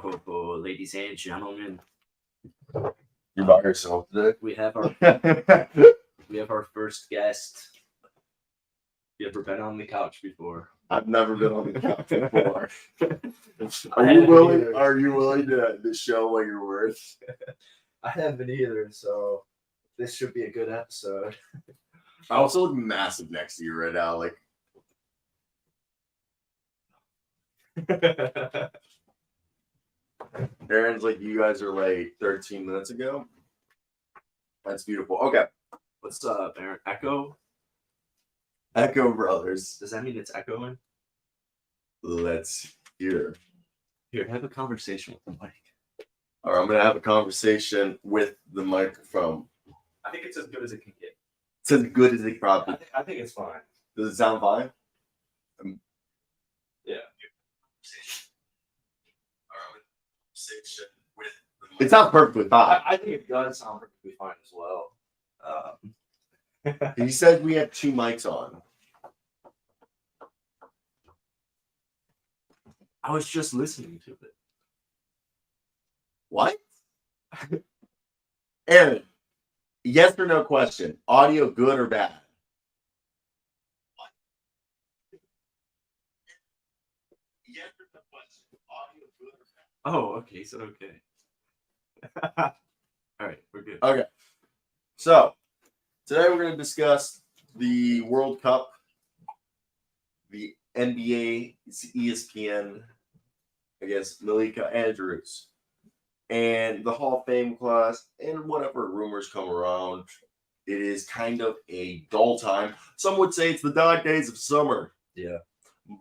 Ladies and gentlemen, You're by yourself today? we have our first guest. You ever been on the couch before? I've never been on the couch before. I haven't either. Are you willing to show what you're worth? I haven't either, so this should be a good episode. I also look massive next to you right now. Like, Aaron's like, you guys are late 13 minutes ago. That's beautiful. Okay. What's up, Aaron? Echo? Echo Brothers. Does that mean it's echoing? Let's hear. Here, have a conversation with the mic. All right, I'm going to have a conversation with the microphone. I think it's as good as it can get. It's as good as it probably. I think it's fine. Does it sound fine? Yeah. It sounds perfectly fine. I think it does sound perfectly fine as well. He said we have two mics on. I was just listening to it. What? Aaron, yes or no question. Audio good or bad? What? Yes or no question. Audio good or bad? Oh, okay. So, okay. All right, we're good. Okay. So, today we're going to discuss the World Cup, the NBA, ESPN against Malika Andrews, and the Hall of Fame class, and whatever rumors come around. It is kind of a dull time. Some would say it's the dog days of summer. Yeah.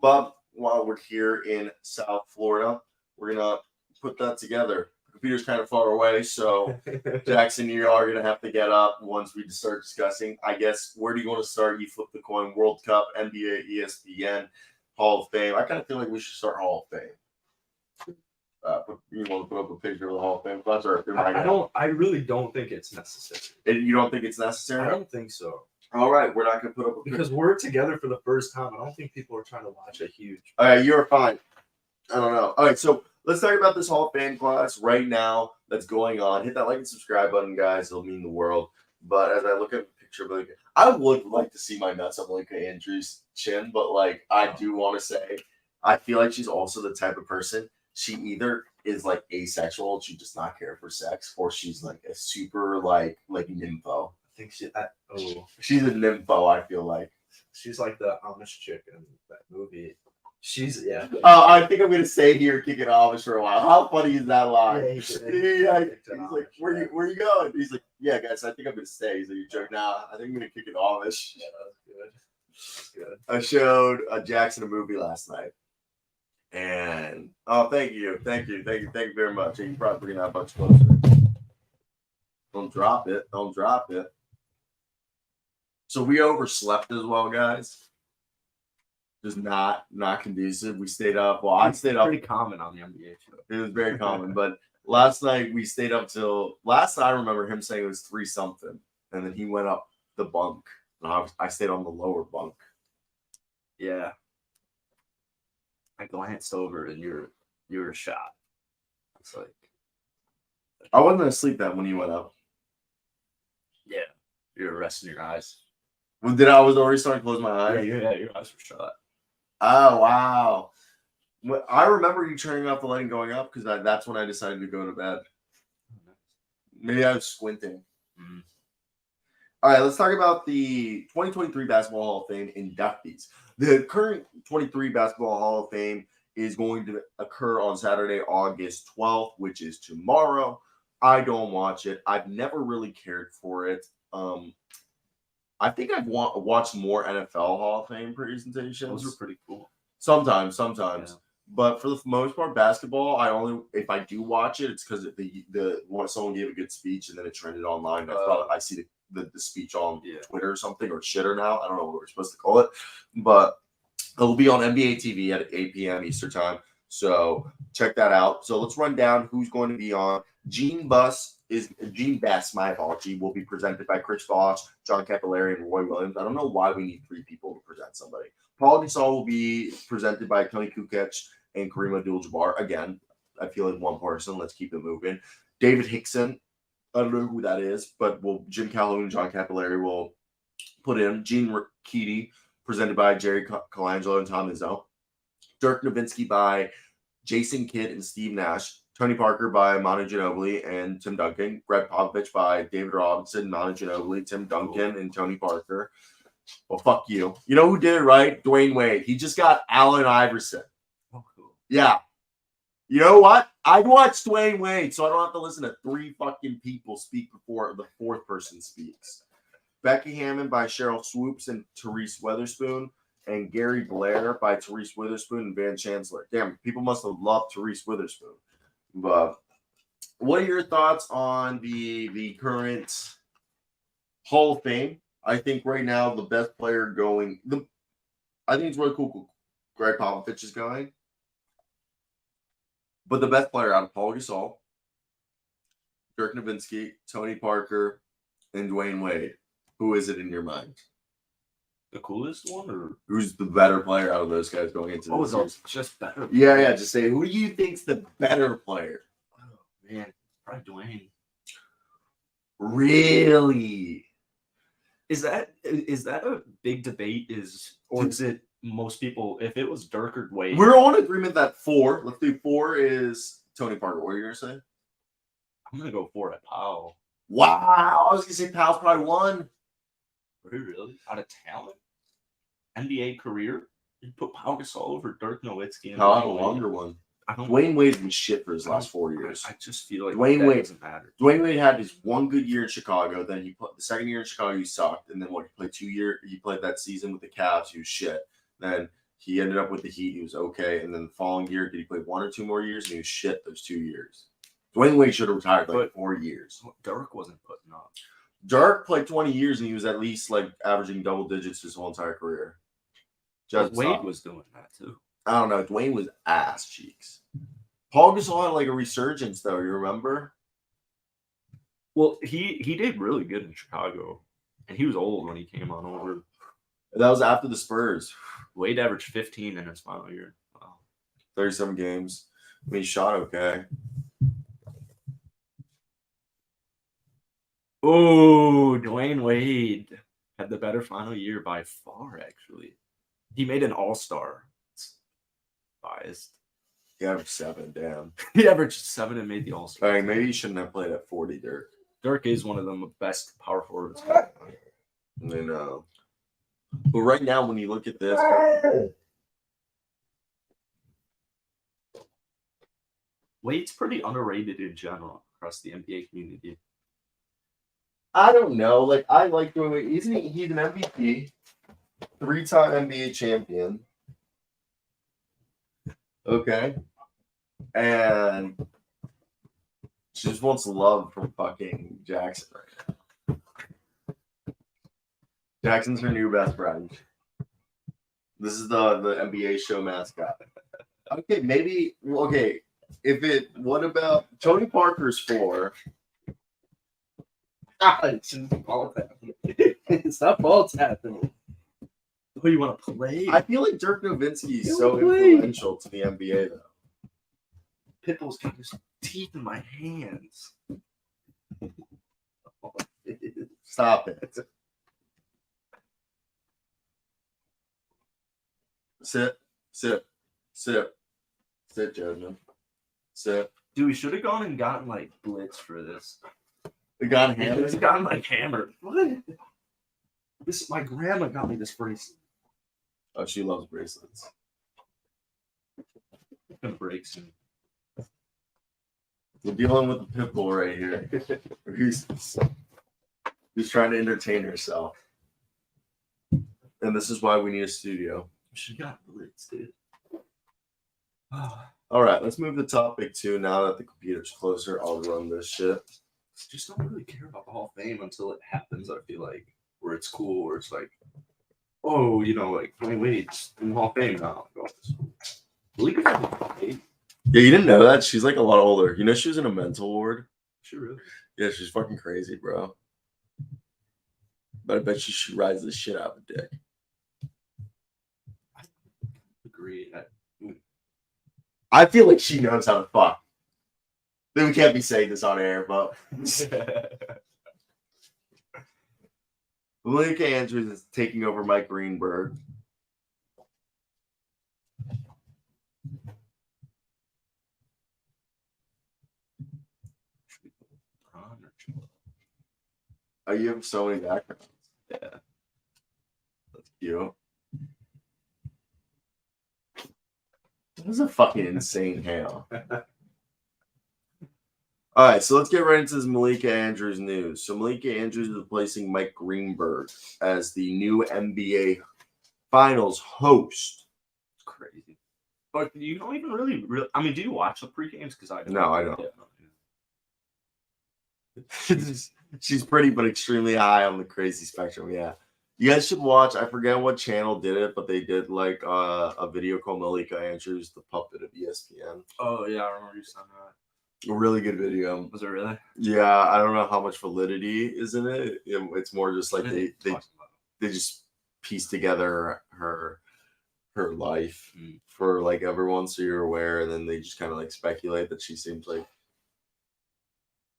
But while we're here in South Florida, we're going to put that together. The computer's kind of far away, so Jackson, you are going to have to get up once we start discussing. I guess, where do you want to start? You flip the coin. World Cup, NBA, ESPN, Hall of Fame. I kind of feel like we should start Hall of Fame. You want to put up a picture of the Hall of Fame? That's right. I really don't think it's necessary. You don't think it's necessary? I don't think so. All right, we're not going to put up a picture. Because we're together for the first time. I don't think people are trying to watch a huge. All right, you're fine. I don't know. All right, so let's talk about this Hall of Fame class right now that's going on. Hit that like and subscribe button, guys. It'll mean the world. But as I look at the picture of Malika, I would like to see my nuts on Malika Andrews' chin, but like I do want to say, I feel like she's also the type of person. She either is like asexual, she does not care for sex, or she's like a super like nympho. I think she's a nympho. I feel like she's like the Amish chick in that movie. She's I think I'm gonna stay here kicking Amish for a while. How funny is that line? Yeah, he's like, where you going? He's like, yeah, guys, I think I'm gonna stay. He's like, you joke? Nah, I think I'm gonna kick it Amish. Yeah, that's good. I showed Jackson a movie last night. And thank you very much. You probably bring that much closer. Don't drop it. So we overslept as well, guys. Just not conducive. We stayed up. Well, I stayed up. Pretty common on the NBA show. It was very common, but last night we stayed up till last. I remember him saying it was 3 something, and then he went up the bunk, and I stayed on the lower bunk. Yeah. I glanced over and you were shot. It's like I wasn't asleep that when you went up. Yeah, you were resting your eyes. Well, I was already starting to close my eyes? Yeah, your eyes were shut. Oh wow! I remember you turning off the light and going up because that's when I decided to go to bed. Maybe I was squinting. Mm-hmm. All right, let's talk about the 2023 Basketball Hall of Fame inductees. The current 23 Basketball Hall of Fame is going to occur on Saturday, August 12th, which is tomorrow. I don't watch it. I've never really cared for it. I think I've watched more NFL Hall of Fame presentations. Those are pretty cool. Sometimes. Yeah. But for the most part, basketball, if I do watch it, it's because someone gave a good speech and then it trended online. I see the speech on Twitter or something, or shitter now. I don't know what we're supposed to call it, but it'll be on NBA TV at 8 p.m. Eastern time. So check that out. So let's run down who's going to be on. Gene Bass, my apology, will be presented by Chris Voss, John Capillari, and Roy Williams. I don't know why we need 3 people to present somebody. Paul Gasol will be presented by Tony Kukoc and Kareem Abdul-Jabbar. Again, I feel like one person. Let's keep it moving. David Hickson. I don't know who that is, but Jim Calhoun and John Capillari will put in. Gene Keady, presented by Jerry Colangelo and Tom Izzo. Dirk Nowitzki by Jason Kidd and Steve Nash. Tony Parker by Manu Ginobili and Tim Duncan. Greg Popovich by David Robinson, Manu Ginobili, Tim Duncan, and Tony Parker. Well, fuck you. You know who did it right? Dwayne Wade. He just got Allen Iverson. Oh, cool. Yeah. You know what? I watched Dwayne Wade, so I don't have to listen to 3 fucking people speak before the 4th person speaks. Becky Hammond by Cheryl Swoops and Therese Witherspoon, and Gary Blair by Therese Witherspoon and Van Chancellor. Damn, people must have loved Therese Witherspoon. But what are your thoughts on the current Hall of Fame? I think right now the best player going. I think it's really cool. Greg Popovich is going. But the best player out of Paul Gasol, Dirk Nowitzki, Tony Parker, and Dwayne Wade. Who is it in your mind? The coolest one, or who's the better player out of those guys going into this? Oh, it's just better. Yeah. Just say, who do you think's the better player? Oh man, probably Dwayne. Really? Is that a big debate? Or is it most people? If it was Dirk or Dwayne, we're all in agreement that 4. Let's do 4 is Tony Parker. What are you gonna say? I'm gonna go 4 at Powell. Wow, I was gonna say Powell's probably 1. Really? Out of talent? NBA career? You put Pau Gasol over Dirk Nowitzki. Powell had a longer one. Dwayne Wade's been shit for his last 4 years. I just feel like Dwayne Wade doesn't matter. Dwayne Wade had his 1 good year in Chicago. Then he put the second year in Chicago, he sucked. And then he played 2 years. He played that season with the Cavs. He was shit. Then he ended up with the Heat. He was okay. And then the following year, did he play 1 or 2 more years? And he was shit those 2 years. Dwayne Wade should have retired like 4 years. Dirk wasn't putting up. Dirk played 20 years and he was at least like averaging double digits his whole entire career. Just Wade was doing that too. I don't know. Dwayne was ass cheeks. Paul Gasol had like a resurgence though. You remember? Well, he did really good in Chicago, and he was old when he came on over. That was after the Spurs. Wade averaged 15 in his final year. Wow. 37 games. I mean, he shot okay. Oh, Dwayne Wade had the better final year by far, actually. He made an all-star. It's biased. He averaged 7, damn. He averaged 7 and made the all-star. I mean, maybe he shouldn't have played at 40, Dirk. Dirk is one of the best power forwards. I know. But right now, when you look at this... Wade's pretty underrated in general across the NBA community. I don't know. Like, I like doing it. Isn't he? He's an MVP, 3-time NBA champion. Okay. And she just wants love from fucking Jackson right now. Jackson's her new best friend. This is the NBA show mascot. Okay, maybe. Okay, what about Tony Parker's 4? It's not ball tapping. It's not ball tapping. Who you want to play? I feel like Dirk Nowitzki is so influential to the NBA, though. Pitbull's got his teeth in my hands. Stop it. Sit, Jasmine. Sit. Dude, we should have gone and gotten like blitz for this. We got hammered. It's gotten like hammered. What? My grandma got me this bracelet. Oh, she loves bracelets. It's gonna break soon. We're dealing with the pit bull right here. Who's trying to entertain herself. And this is why we need a studio. We should have got blitz, dude. All right, let's move the topic to now that the computer's closer. I'll run this shit. Just don't really care about the Hall of Fame until it happens. I feel like where it's cool, where it's like, oh, like Dwayne Wade's in the Hall of Fame now. Yeah, you didn't know that? She's like a lot older. You know, she was in a mental ward. She really? Yeah, she's fucking crazy, bro. But I bet she rides the shit out of a dick. I agree. I feel like she knows how to fuck. We can't be saying this on air, but Malika Andrews is taking over Mike Greenberg. Oh, you have so many backgrounds. Yeah. That's cute. That was a fucking insane hail. All right, so let's get right into this Malika Andrews news. So Malika Andrews is replacing Mike Greenberg as the new NBA Finals host. It's crazy. But you don't even really I mean, do you watch the pre-games? Because I don't. No, I don't. She's pretty, but extremely high on the crazy spectrum. Yeah, you guys should watch. I forget what channel did it, but they did like a video called Malika Andrews, the puppet of ESPN. Oh yeah, I remember you saying that. A really good video. Was it really? Yeah, I don't know how much validity is in it. It's more just like they just piece together her life for like everyone, so you're aware, and then they just kind of like speculate that she seems like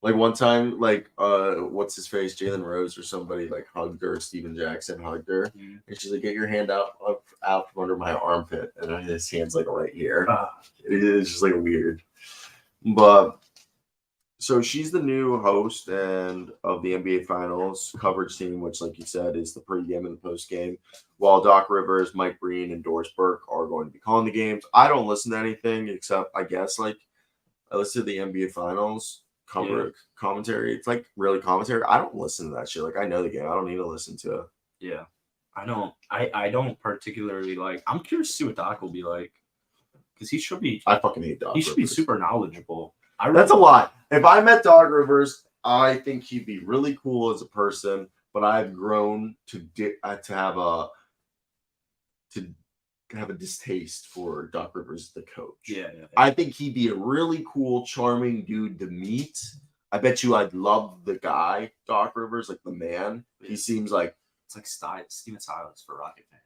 one time, like what's his face, Jalen Rose or somebody like hugged her, Steven Jackson hugged her, and she's like, "Get your hand out from under my armpit," and his hand's like right here. It's just like weird. But so she's the new host and of the NBA Finals coverage team, which, like you said, is the pregame and the postgame. While Doc Rivers, Mike Breen, and Doris Burke are going to be calling the games. I don't listen to anything except, I guess, like I listen to the NBA Finals commentary. It's like really commentary. I don't listen to that shit. Like I know the game. I don't need to listen to it. Yeah, I don't. I don't particularly like. I'm curious to see what Doc will be like. Because he should be. I fucking hate Doc. He should be super knowledgeable. That's a lot. If I met Doc Rivers, I think he'd be really cool as a person. But I've grown to have a distaste for Doc Rivers, the coach. Yeah. I think he'd be a really cool, charming dude to meet. I bet you I'd love the guy, Doc Rivers, like the man. He seems like it's like Steven Silas for Rocket fans.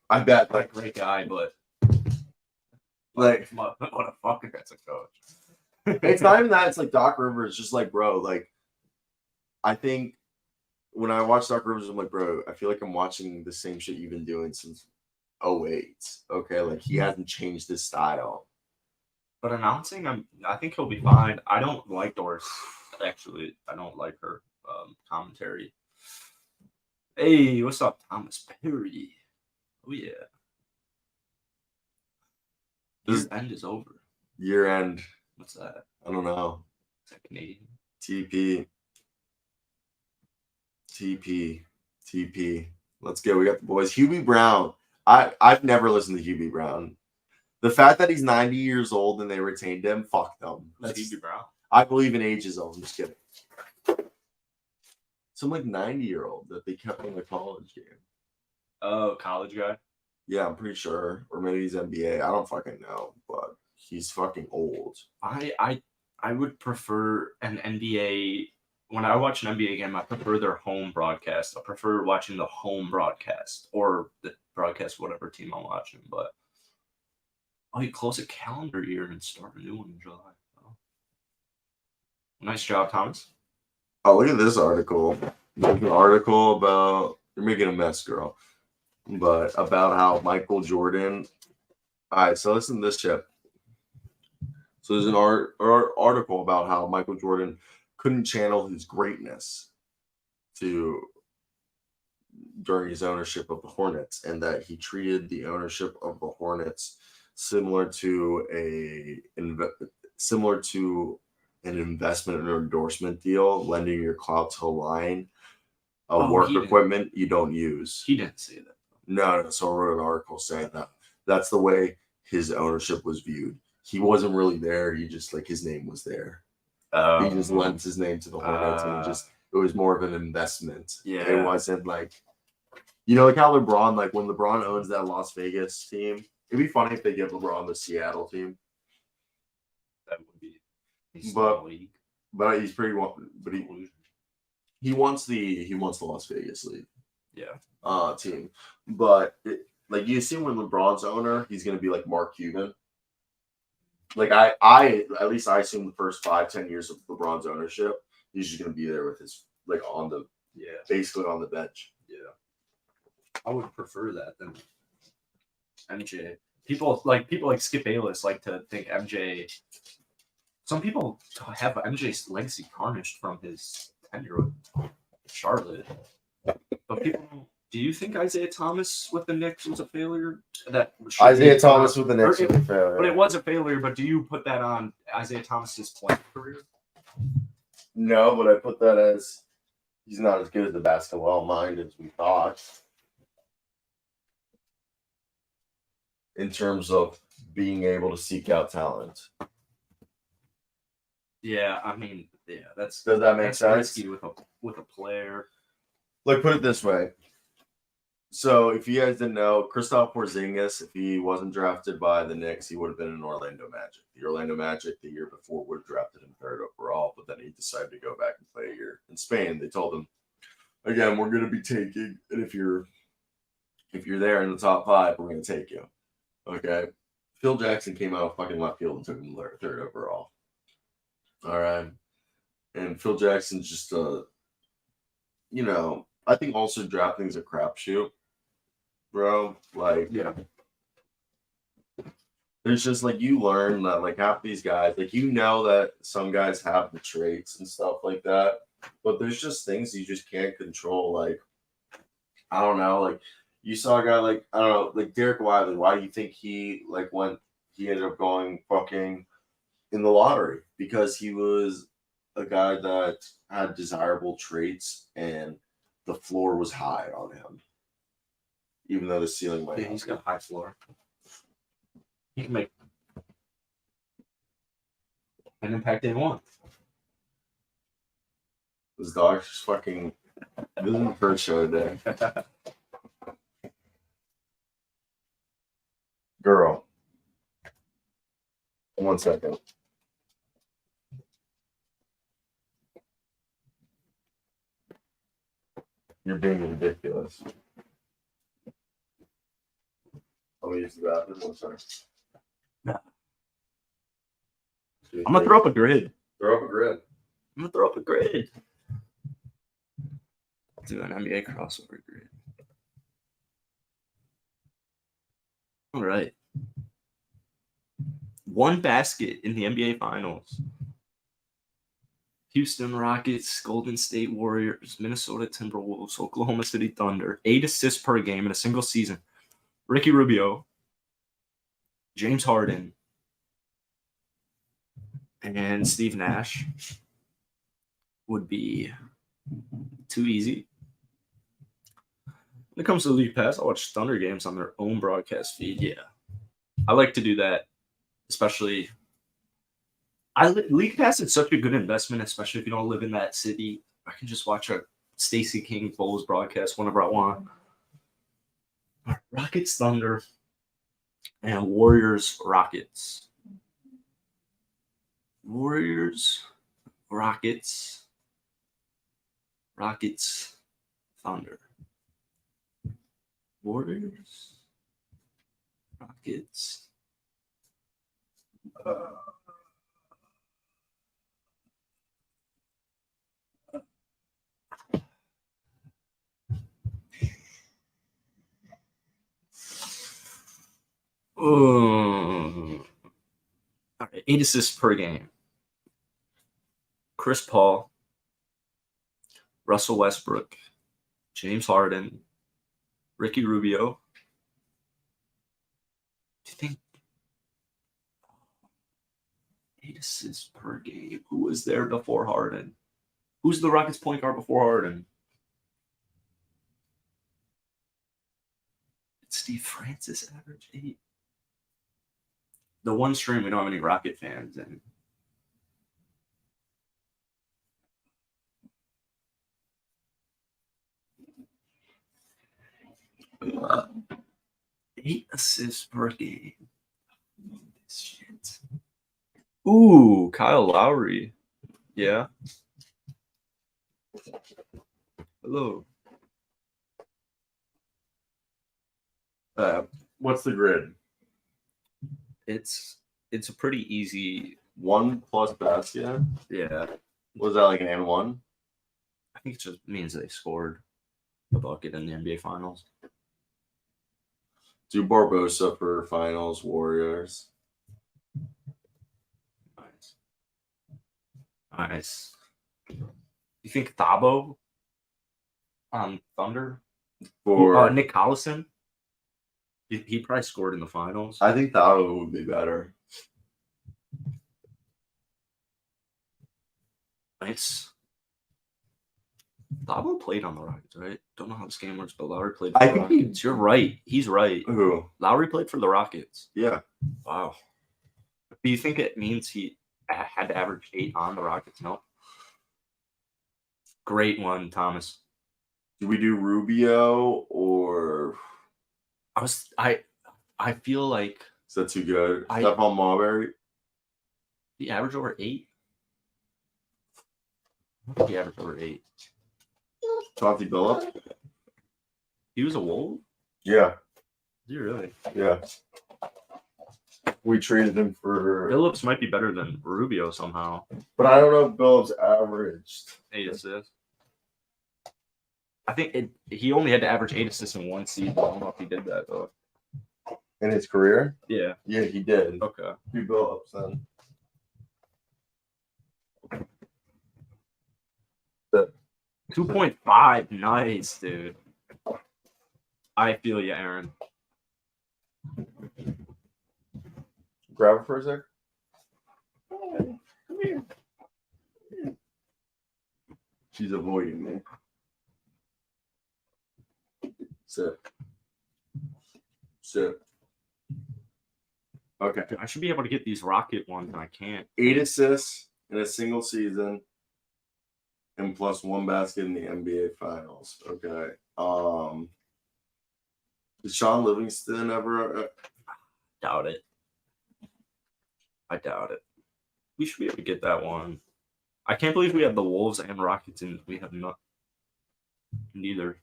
I bet, like great guy, but. Like, what a fucker that's a coach. It's not even that. It's like Doc Rivers, just like, bro, like, I think when I watch Doc Rivers, I'm like, bro, I feel like I'm watching the same shit you've been doing since 2008. Okay, like, he hasn't changed his style. But announcing, I think he'll be fine. I don't like Doris, actually. I don't like her commentary. Hey, what's up, Thomas Perry? Oh, yeah. Year end is over. Year end. What's that? I don't know. Is that Canadian? TP. Let's go. We got the boys. Hubie Brown. I've never listened to Hubie Brown. The fact that he's 90 years old and they retained him, fuck them. That's Hubie Brown. I believe in ageism. I'm just kidding. Some like 90-year-old that they kept in the college game. Oh, college guy? Yeah, I'm pretty sure. Or maybe he's NBA. I don't fucking know, but he's fucking old. I would prefer an NBA. When I watch an NBA game, I prefer their home broadcast. I prefer watching the home broadcast or the broadcast, whatever team I'm watching. But you close a calendar year and start a new one in July. Oh. Nice job, Thomas. Oh, look at this article. There's an article about you're making a mess, girl. But about how Michael Jordan. All right, so listen to this shit. So there's an article about how Michael Jordan couldn't channel his greatness during his ownership of the Hornets, and that he treated the ownership of the Hornets similar to an investment or endorsement deal, lending your clout to a line of work equipment you don't use. He didn't say that. No. So I wrote an article saying that that's the way his ownership was viewed. He wasn't really there. He just like his name was there. He just lent his name to the Hornets, and it was more of an investment. Yeah, it wasn't like, like how LeBron, like when LeBron owns that Las Vegas team, it'd be funny if they give LeBron the Seattle team. That would be. But he's pretty. But he wants the Las Vegas league. Yeah. Team, but like you see when LeBron's owner, he's gonna be like Mark Cuban. like I at least I assume the first 5-10 years of LeBron's ownership, he's just gonna be there with his like on the basically on the bench. Yeah, I would prefer that than MJ. People like Skip Bayless like to think MJ. Some people have MJ's legacy tarnished from his tenure with Charlotte. But people, do you think Isaiah Thomas with the Knicks was a failure? That Isaiah Thomas with the Knicks was a failure. But it was a failure. But do you put that on Isaiah Thomas's playing career? No, but I put that as he's not as good as the basketball mind as we thought. In terms of being able to seek out talent. Yeah, I mean, yeah, does that make sense? Risky with a player. Like, put it this way. So, if you guys didn't know, Kristaps Porzingis, if he wasn't drafted by the Knicks, he would have been in Orlando Magic. The Orlando Magic the year before would have drafted him 3rd overall, but then he decided to go back and play a year in Spain. They told him, again, we're going to be taking, and if you're there in the top 5, we're going to take you. Okay? Phil Jackson came out of fucking left field and took him 3rd overall. All right. And Phil Jackson's just I think also drafting is a crapshoot, bro. Like, yeah. There's just like you learn that like half these guys, like that some guys have the traits and stuff like that, but there's just things you just can't control. Like, I don't know, like you saw a guy like I don't know, like Derek Wiley. Why do you think he ended up going fucking in the lottery? Because he was a guy that had desirable traits and the floor was high on him, even though the ceiling might. Yeah, he's got a high floor. He can make an impact they want. This dog's just fucking. This isn't the first show today. Girl. 1 second. You're being ridiculous. Let me use the bathroom. 1 second. Nah. I'm gonna throw up a grid. Throw up a grid. I'm gonna throw up a grid. Do an NBA crossover grid. All right. One basket in the NBA Finals. Houston Rockets, Golden State Warriors, Minnesota Timberwolves, Oklahoma City Thunder. 8 assists per game in a single season. Ricky Rubio, James Harden, and Steve Nash would be too easy. When it comes to League Pass, I watch Thunder games on their own broadcast feed. Yeah, I like to do that, especially. League Pass is such a good investment, especially if you don't live in that city. I can just watch a Stacey King Bulls broadcast whenever I want. Rockets, Thunder, and Warriors, Rockets. Warriors, Rockets, Thunder. Warriors, Rockets. All right, 8 assists per game. Chris Paul, Russell Westbrook, James Harden, Ricky Rubio. Do you think 8 assists per game? Who was there before Harden? Who's the Rockets point guard before Harden? Did Steve Francis average 8? The one stream we don't have any Rocket fans in. Uh, 8 assists per game. Shit. Ooh, Kyle Lowry. Yeah. Hello. What's the grid? It's it's a pretty easy. 1+ basket. Yeah, Was that like an and one? I think it just means they scored a bucket in the NBA Finals. Do Barbosa for finals Warriors. Nice. You think Thabo on Thunder For Nick Collison? He probably scored in the finals. I think that would be better. Nice. Thabo played on the Rockets, right? Don't know how this game works, but Lowry played I for the think Rockets. You're right. He's right. Who? Lowry played for the Rockets. Yeah. Wow. Do you think it means he had to average 8 on the Rockets? No. Great one, Thomas. Do we do Rubio or I feel like is that too good? Stephon Marbury? the average over 8. I think he averaged over 8. Chauncey Billups? He was a Wolf? Yeah. Is he really? Yeah. We traded him for Phillips might be better than Rubio somehow. but I don't know if Billups averaged 8 assists. I think he only had to average 8 assists in one season. I don't know if he did that though. in his career. Yeah. Yeah, he did. Okay. Who Billups then? 2.5. Nice, dude. I feel you, Aaron. Grab it for a sec. Come here. She's avoiding me. Sit. Okay. I should be able to get these Rocket ones, and I can't. 8 assists in a single season, and plus 1 basket in the NBA Finals. Okay. Did Sean Livingston ever? Doubt it. I doubt it. We should be able to get that one. I can't believe we have the Wolves and Rockets, and we have not. Neither.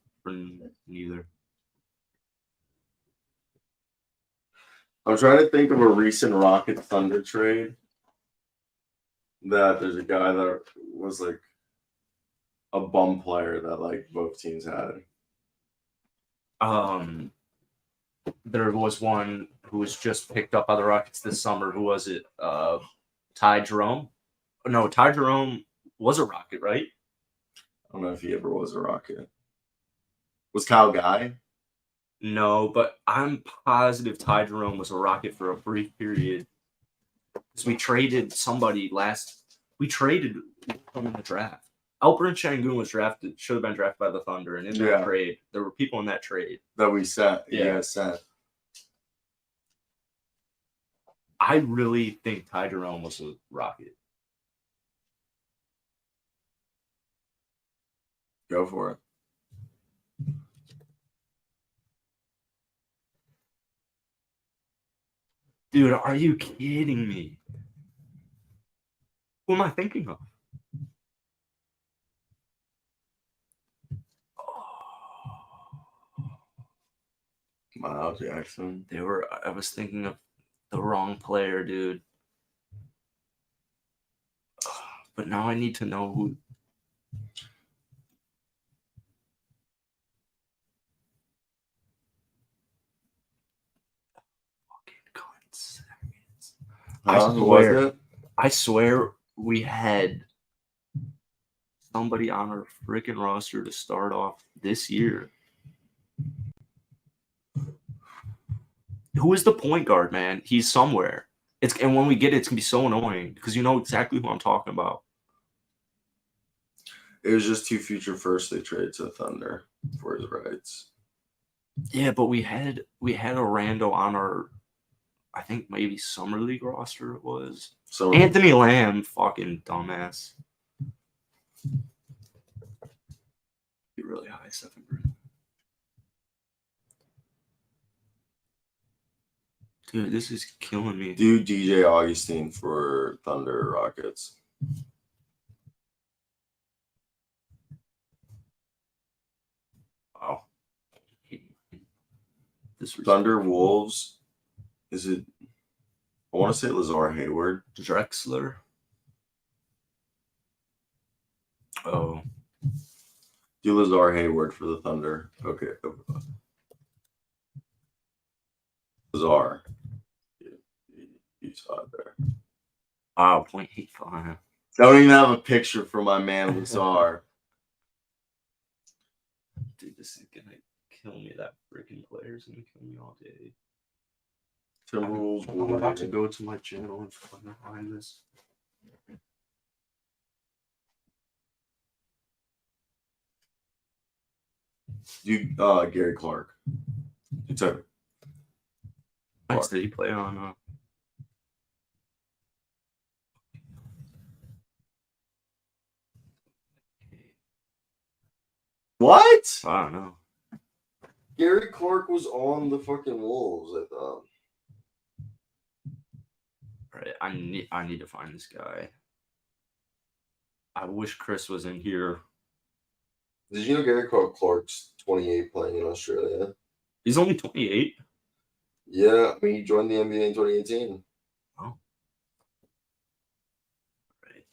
I'm trying to think of a recent Rocket Thunder trade. That there's a guy that was like a bum player that like both teams had. There was one who was just picked up by the Rockets this summer. Who was it? Ty Jerome? No, Ty Jerome was a Rocket, right? I don't know if he ever was a Rocket. Was Kyle Guy? No, but I'm positive Ty Jerome was a Rocket for a brief period. Because we traded somebody we traded from the draft. Alperen Şengün was drafted, should have been drafted by the Thunder, and in that trade, there were people in that trade that we sent. Yeah. Sent. I really think Ty Jerome was a Rocket. Go for it. Dude, are you kidding me? Who am I thinking of? Miles Jackson. I was thinking of the wrong player, dude. But now I need to know who. I swear we had somebody on our freaking roster to start off this year. Who is the point guard, man? He's somewhere. And when we get it, it's gonna be so annoying because you know exactly who I'm talking about. It was just 2 future firsts they traded to the Thunder for his rights. Yeah, but we had a rando on our, I think maybe summer league roster it was. So Anthony Lamb, fucking dumbass. Be really high, Stephen Green. Dude, this is killing me. Do DJ Augustine for Thunder Rockets. Wow. Thunder Wolves. Is it I want to say Lazar Hayward. Drexler. Oh. Do Lazar Hayward for the Thunder. Okay. Lazar. You saw it there. Wow, 0.85. I don't even have a picture for my man Lazar. Dude, this is gonna kill me. That freaking player's gonna kill me all day. Timberwolves. I'm about to go to my channel and find this. Gary Clark. It's over. Nice. Did he play on? What? I don't know. Gary Clark was on the fucking Wolves, I thought. Right. I need to find this guy. I wish Chris was in here. Did you know Gary Clark's 28 playing in Australia? He's only 28. Yeah, I mean, he joined the NBA in 2018. Oh. Right.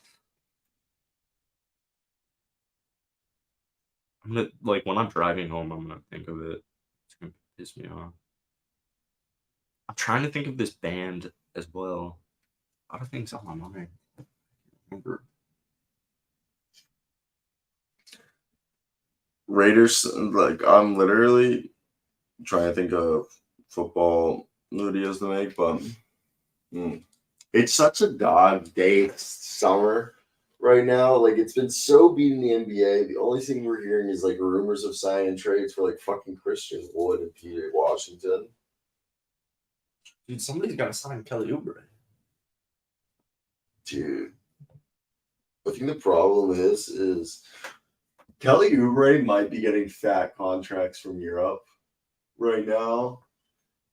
I'm gonna, like, when I'm driving home, I'm gonna think of it. It's gonna piss me off. I'm trying to think of this band as well. A lot of things on my mind. I can't remember. Raiders, like, I'm literally trying to think of football videos to make, but it's such a dog day summer right now. Like, it's been so beat in the NBA. The only thing we're hearing is like rumors of signing trades for like fucking Christian Wood and PJ Washington. Dude, somebody's got to sign Kelly Oubre. Dude, I think the problem is Kelly Oubre might be getting fat contracts from Europe right now,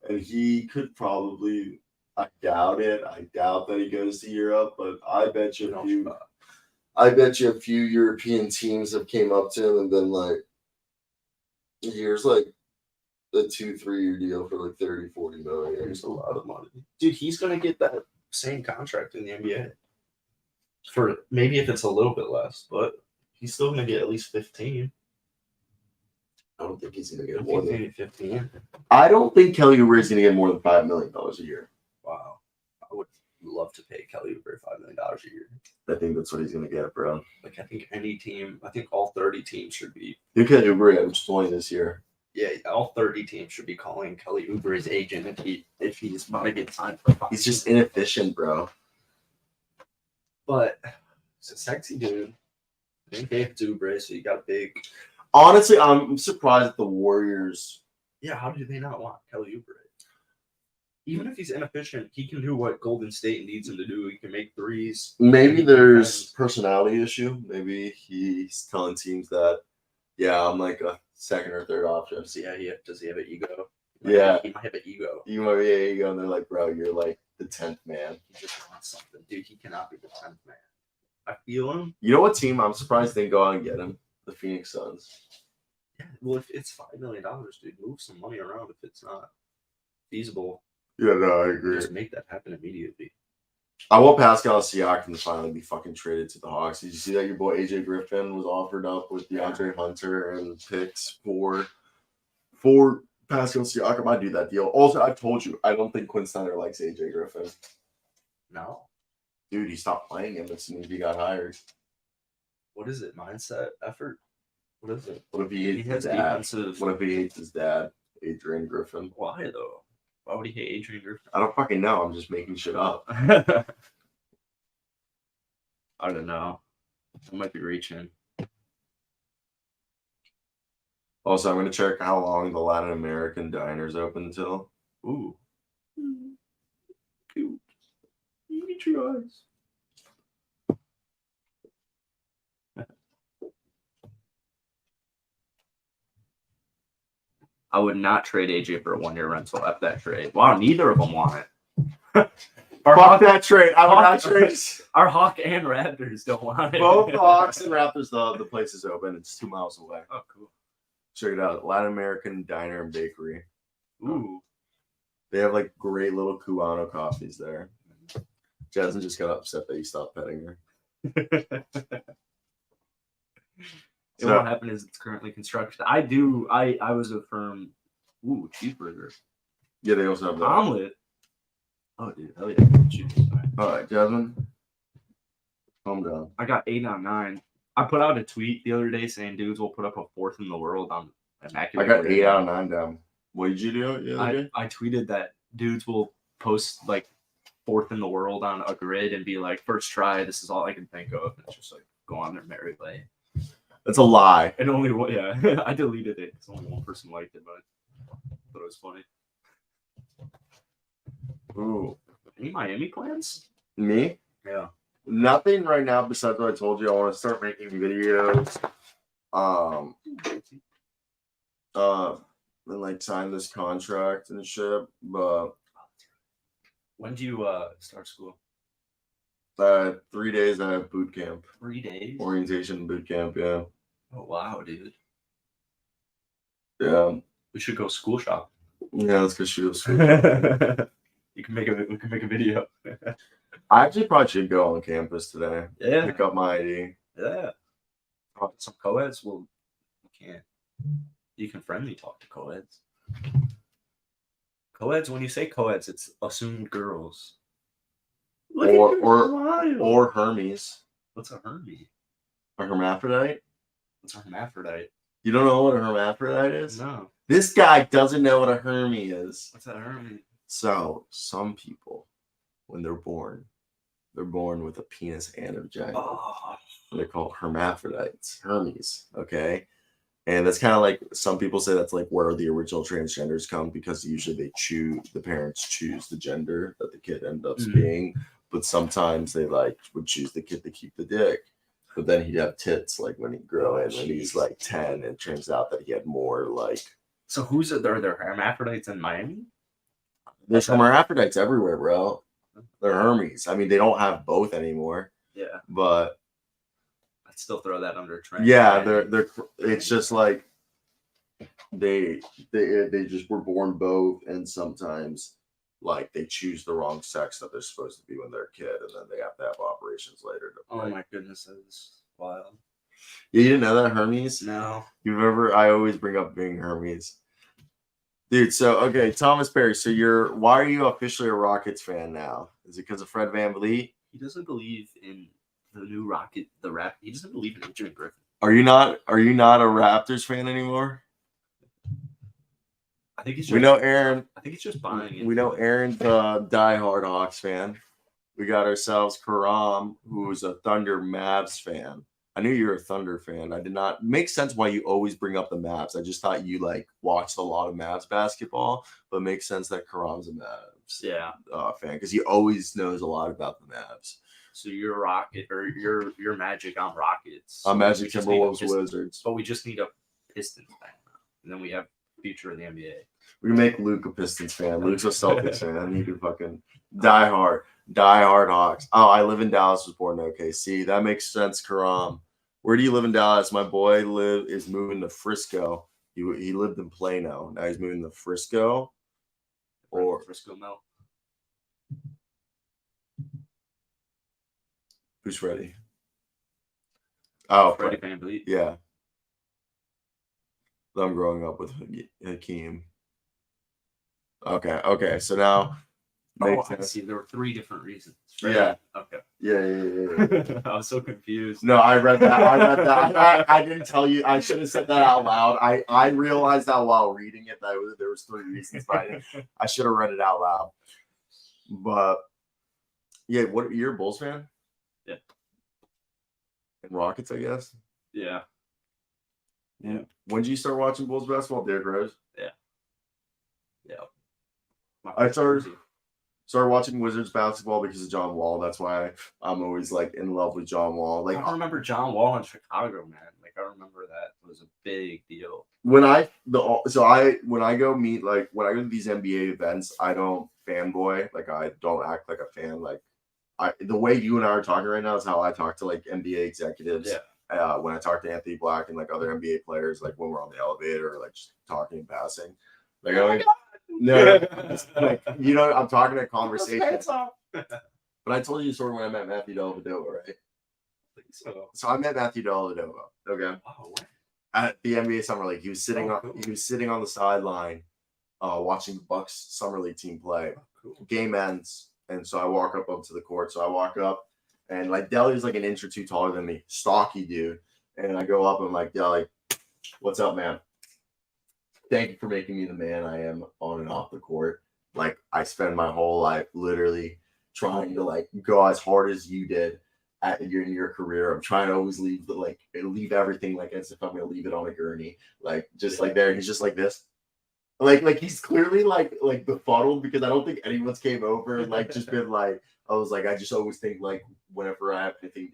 and he could probably. I doubt it. I doubt that he goes to Europe, but I bet you a few European teams have came up to him and been like, here's like a 2-3 year deal for like 30-40 million. There's a lot of money. Dude, he's gonna get that same contract in the NBA. For maybe if it's a little bit less, but he's still gonna get at least 15. I don't think he's gonna get I more think than maybe 15. I don't think Kelly Oubre is gonna get more than $5 million a year. Wow. I would love to pay Kelly Oubre $5 million a year. I think that's what he's gonna get, bro. Like, I think any team, I think all 30 teams should be. You Kelly Oubre averaged 20 this year. Yeah, all 30 teams should be calling Kelly Oubre's agent if he's about to get signed for 5. He's just inefficient, bro. But it's a sexy dude. They gave it to Oubre, so you got a big. Honestly, I'm surprised that the Warriors. Yeah, how do they not want Kelly Oubre? Even if he's inefficient, he can do what Golden State needs him to do. He can make threes. Maybe there's personality issue. Maybe he's telling teams that, yeah, I'm like a second or third option. So yeah, does he have an ego? Yeah. He might have an ego. You might be an ego, and they're like, bro, you're like the 10th man. He just wants something. Dude, he cannot be the 10th man. I feel him. You know what team I'm surprised they didn't go out and get him? The Phoenix Suns. Yeah, well, if it's $5 million, dude, move some money around if it's not feasible. Yeah, no, I agree. Just make that happen immediately. I want Pascal Siakam to finally be fucking traded to the Hawks. Did you see that your boy AJ Griffin was offered up with DeAndre Hunter and picks for Pascal Siakam? I'd do that deal. Also, I've told you, I don't think Quinn Snyder likes AJ Griffin. No. Dude, he stopped playing him as soon as he got hired. What is it? Mindset? Effort? What is it? What if he hates his dad? What if he hates his dad, Adrian Griffin? Why, though? Why would he hate Adrian Griffin? I don't fucking know. I'm just making shit up. I don't know. I might be reaching. Also, I'm going to check how long the Latin American diner's open until. Ooh. Cute. You get your eyes. I would not trade AJ for a 1-year rental after that trade. Wow, neither of them want it. Fuck that trade. I would not trade. Our Hawk and Raptors don't want it. Both the Hawks and Raptors, the place is open. It's 2 miles away. Oh, cool. Check it out. Latin American Diner and Bakery. Ooh. They have like great little Cubano coffees there. Jasmine just got upset that you stopped petting her. And what happened is it's currently construction. I was a firm. Ooh, cheeseburger. Yeah, they also have that. Omelet. Oh, dude, hell yeah. All right, Jasmine. Calm down. I got 8 on 9. I put out a tweet the other day saying dudes will put up a 4th in the world on immaculate. I got 8 out of 9 down. What did you do the other day? I tweeted that dudes will post like 4th in the world on a grid and be like, first try, this is all I can think of. And it's just like, go on their merry way. That's a lie. And only one, yeah, I deleted it because only one person liked it, but I thought it was funny. Ooh. Any Miami plans? Me? Yeah. Nothing right now besides what I told you. I want to start making videos. And like sign this contract and shit. But when do you start school? 3 days I have boot camp. 3 days? Orientation boot camp, yeah. Oh wow, dude. Yeah. We should go school shopping. Yeah, let's go shoot up school. We can make a video. I actually probably should go on campus today. Yeah. Pick up my ID. Yeah. Talk to some co-eds. Well, you can't. You can friendly talk to co-eds. Co-eds, when you say co-eds, it's assumed girls. Or Hermes. What's a Hermes? A hermaphrodite? What's a hermaphrodite? You don't know what a hermaphrodite is? No. This guy doesn't know what a Hermes is. What's a Hermes? So, some people, when they're born with a penis and a vagina. Oh. They're called hermaphrodites, Hermes, okay? And that's kind of like, some people say that's like where the original transgenders come, because usually the parents choose the gender that the kid ends up being, but sometimes they would choose the kid to keep the dick. But then he'd have tits like when he grew in, when he's like 10, and it turns out that he had more like. So are there hermaphrodites in Miami? There's hermaphrodites everywhere, bro. They're Hermes. I mean, they don't have both anymore. Yeah. But I'd still throw that under trend. Yeah, they're it's just like they just were born both, and sometimes like they choose the wrong sex that they're supposed to be when they're a kid, and then they have to have operations later. Oh my goodness, that is wild. Yeah, you didn't know that, Hermes? No. I always bring up being Hermes. Dude, so okay, Thomas Perry. So why are you officially a Rockets fan now? Is it because of Fred VanVleet? He doesn't believe in the new Rocket, he doesn't believe in Adrian Griffin. Are you not a Raptors fan anymore? I think he's. We know Aaron. I think he's just buying it. We know Aaron's a diehard Hawks fan. We got ourselves Karam, who's a Thunder Mavs fan. I knew you were a Thunder fan. I did not make sense why you always bring up the Mavs. I just thought you watched a lot of Mavs basketball, but it makes sense that Karam's a Mavs fan, because he always knows a lot about the Mavs. So you're Rocket, or you're Magic. I'm Rockets. I'm Magic, Timberwolves, Wizards. But we just need a Pistons fan now, and then we have future of the NBA. We make Luke a Pistons fan. Luke's a Celtics fan. You can fucking diehard Hawks. Oh, I live in Dallas. Was born in OKC. That makes sense, Karam. Where do you live in Dallas? My boy is moving to Frisco. He lived in Plano. Now he's moving to Frisco. Or Frisco Mel. Who's ready? Oh, Freddie VanVleet. Yeah. I'm growing up with Hakeem. Okay. So now. I see. There were 3 different reasons. Right? Yeah. Okay. Yeah. I was so confused. No, I read that. I didn't tell you. I should have said that out loud. I realized that while reading it that there was 3 reasons, but I should have read it out loud. But yeah, you're a Bulls fan? Yeah. And Rockets, I guess. Yeah. Yeah. When did you start watching Bulls basketball, Derrick Rose? Yeah. I started watching Wizards basketball because of John Wall. That's why I'm always in love with John Wall. I remember John Wall in Chicago, man. I remember that was a big deal. When I go to these NBA events, I don't fanboy. I don't act like a fan. The way you and I are talking right now is how I talk to NBA executives. Yeah. When I talk to Anthony Black and other NBA players, when we're on the elevator or just talking and passing, I'm talking a conversation. But I told you the story when I met Matthew Dellavedova, right? I think so. So I met Matthew Dellavedova. Okay. Wow. At the NBA Summer League, he was sitting Oh, cool. He was sitting on the sideline, watching the Bucks Summer League team play. Oh, cool. Game ends, and so I walk up to the court. So I walk up, and like Delly's like an inch or two taller than me, stocky dude. And I go up and I'm like, Delly, what's up, man? Thank you for making me the man I am on and off the court. Like I spend my whole life literally trying to like go as hard as you did in your career. I'm trying to always leave everything like as if I'm gonna leave it on a gurney. Like just like there. He's just like this. Like he's clearly like befuddled because I don't think anyone's came over and like just been like, I was like, I just always think like whenever I have anything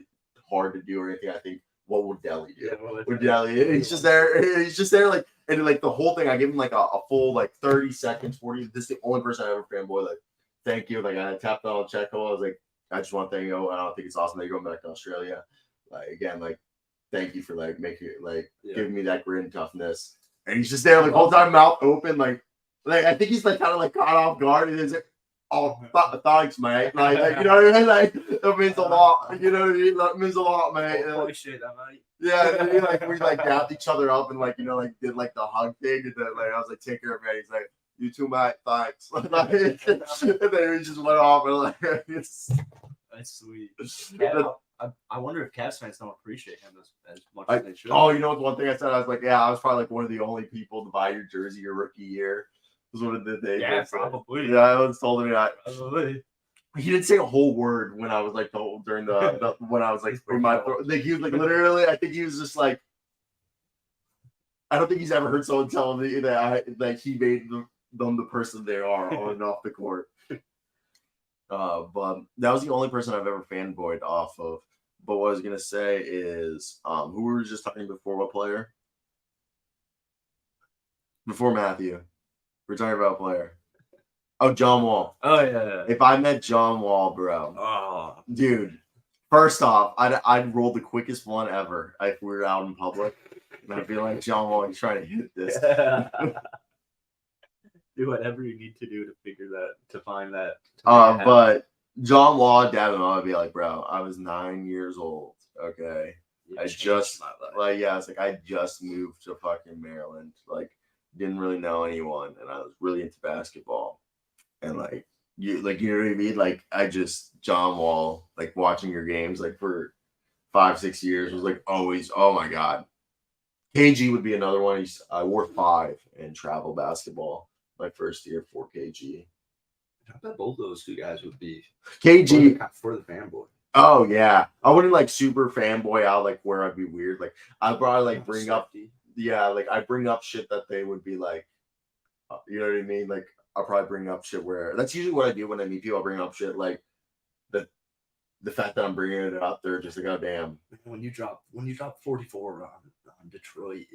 hard to do or anything, I think, what would Delly do? Yeah, Would Delly? He's just there. He's just there. Like, and like the whole thing, I give him like a full like 30 seconds, 40. This is the only person I ever fanboy. Like, thank you. Like, I tapped on Checo. I was like, I just want to thank you. I don't think it's awesome that you're going back to Australia. Like, again, like, thank you for like making it like giving me that grit and toughness. And he's just there, like, whole time, mouth open, like I think he's like kind of like caught off guard. And he's like, oh, thanks, mate. Like, you know what I mean? Like, it means a lot. You know what I mean? That means a lot, mate. Appreciate that, mate. Yeah, and then we like dapped each other up and like, you know, like did like the hug thing. And then like I was like, take care of me. He's like, you too, mate. Thanks. And then he just went off and like, that's sweet. I wonder if Cavs fans don't appreciate him as much as they should. Oh, you know what's one thing I said? I was like, yeah, I was probably like one of the only people to buy your jersey your rookie year. Was one of the days. Yeah, probably. Yeah, I was told me that. Probably. He didn't say a whole word when I was like during the when I was like in my like he was like literally. I think he was just like. I don't think he's ever heard someone tell me that he made them the person they are on and off the court. But that was the only person I've ever fanboyed off of. But what I was gonna say is, who were we just talking before? What player? Before Matthew, we're talking about a player. Oh, John Wall. Oh yeah. If I met John Wall, bro, dude. First off, I'd roll the quickest one ever if we were out in public, and I'd be like, John Wall, he's trying to hit this. Do whatever you need to do to find that. But John Wall, Devin, I'd be like, bro, I was 9 years old. Okay, I just like it's like I just moved to fucking Maryland. Like, didn't really know anyone, and I was really into basketball. And like you know what I mean? Like John Wall, like watching your games like for 5-6 years was like always, oh my god. KG would be another one. I wore 5 in travel basketball my first year for KG. I bet both of those two guys would be KG for the fanboy. Oh yeah, I wouldn't like super fanboy out like where I'd be weird. Like I'd probably like bring up like I bring up shit that they would be like, you know what I mean? Like I'll probably bring up shit where that's usually what I do when I meet people. I'll bring up shit like the fact that I'm bringing it up. They're just like, oh damn. When you drop 44 on Detroit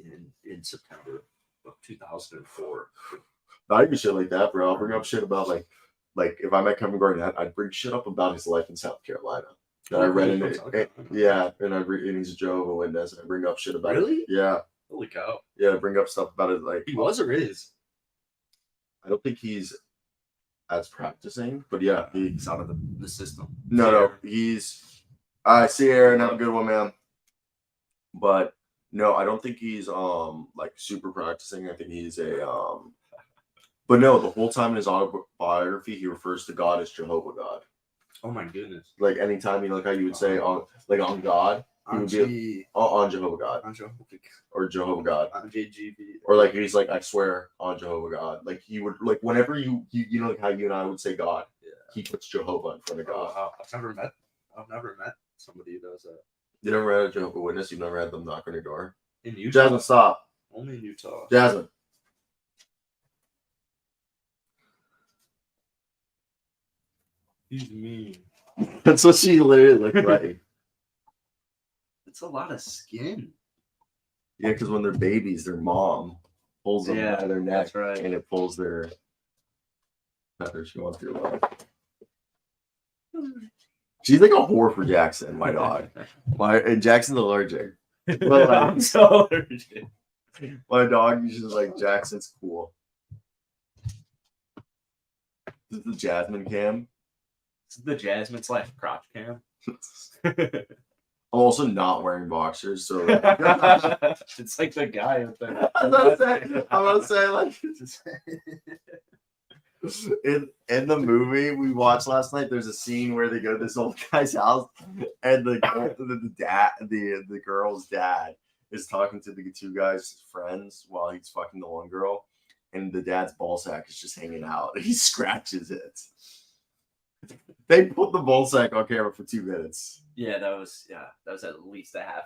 in September of 2004. Not even shit like that, bro. I'll bring up shit about like if I met Kevin Garnett, I'd bring shit up about his life in South Carolina. That I read in it. Yeah, and he's a Jehovah's Witness, and I bring up shit about Really? It. Yeah. Holy cow. Yeah, I bring up stuff about it like he was or is. I don't think he's as practicing, but yeah, he's out of the system. No, he's. I see Aaron. Have a good one, man. But no, I don't think he's like super practicing. I think he's a But no, the whole time in his autobiography, he refers to God as Jehovah God. Oh my goodness! Like anytime, you know, like how you would say on God, he would be on Jehovah God, or Jehovah God, on JGB, or like he's like, I swear on Jehovah God. Like he would like whenever you know like how you and I would say God, he puts Jehovah in front of God. Wow. I've never met somebody who does that. You never had a Jehovah Witness? You've never had them knock on your door? In Utah? Jasmine, stop. Only in Utah. Jasmine. He's mean. That's what she literally looked like. It's a lot of skin. Yeah, because when they're babies, their mom pulls them by their neck, that's right. And it pulls their feathers going through life. She's like a whore for Jackson, my dog. And Jackson's allergic. But I'm so allergic. My dog is just like, Jackson's cool. This is the Jasmine cam. This is the Jasmine / crotch cam. I'm also not wearing boxers, so it's like the guy with the. I'm gonna say like in the movie we watched last night, there's a scene where they go to this old guy's house, and the girl's dad is talking to the two guys' friends while he's fucking the one girl, and the dad's ball sack is just hanging out. And he scratches it. They put the ball sack on camera for 2 minutes. Yeah, that was at least a half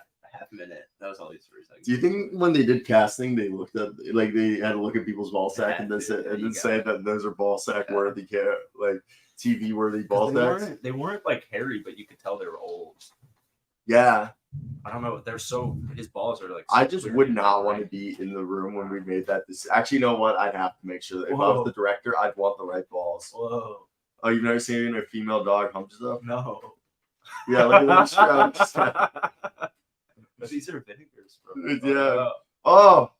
minute. That was only 3 seconds. Do you think when they did casting, they looked at they had to look at people's ball sack and then say that those are ball sack worthy TV worthy ball sacks? They weren't like hairy, but you could tell they were old. Yeah. I don't know. His balls are like. I just would not want to be in the room when we made that decision. Actually, you know what? I'd have to make sure that if I was the director, I'd want the right balls. Whoa. Oh, you've never seen a female dog hump stuff? No. Yeah, look at this. But these are vinegars, bro. Yeah. Oh.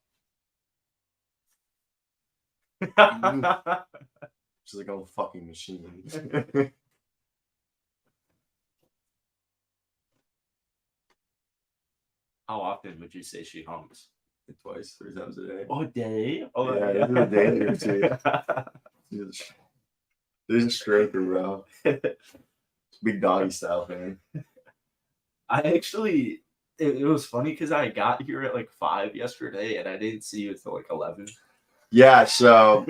She's like a fucking machine. How often would you say she humps? Like twice, 3 times a day. Oh, a day? Oh, yeah, this is a daily routine. There's a striker, bro. Big doggy style fan. I actually, it was funny because I got here at like 5 yesterday and I didn't see you until like 11. Yeah, so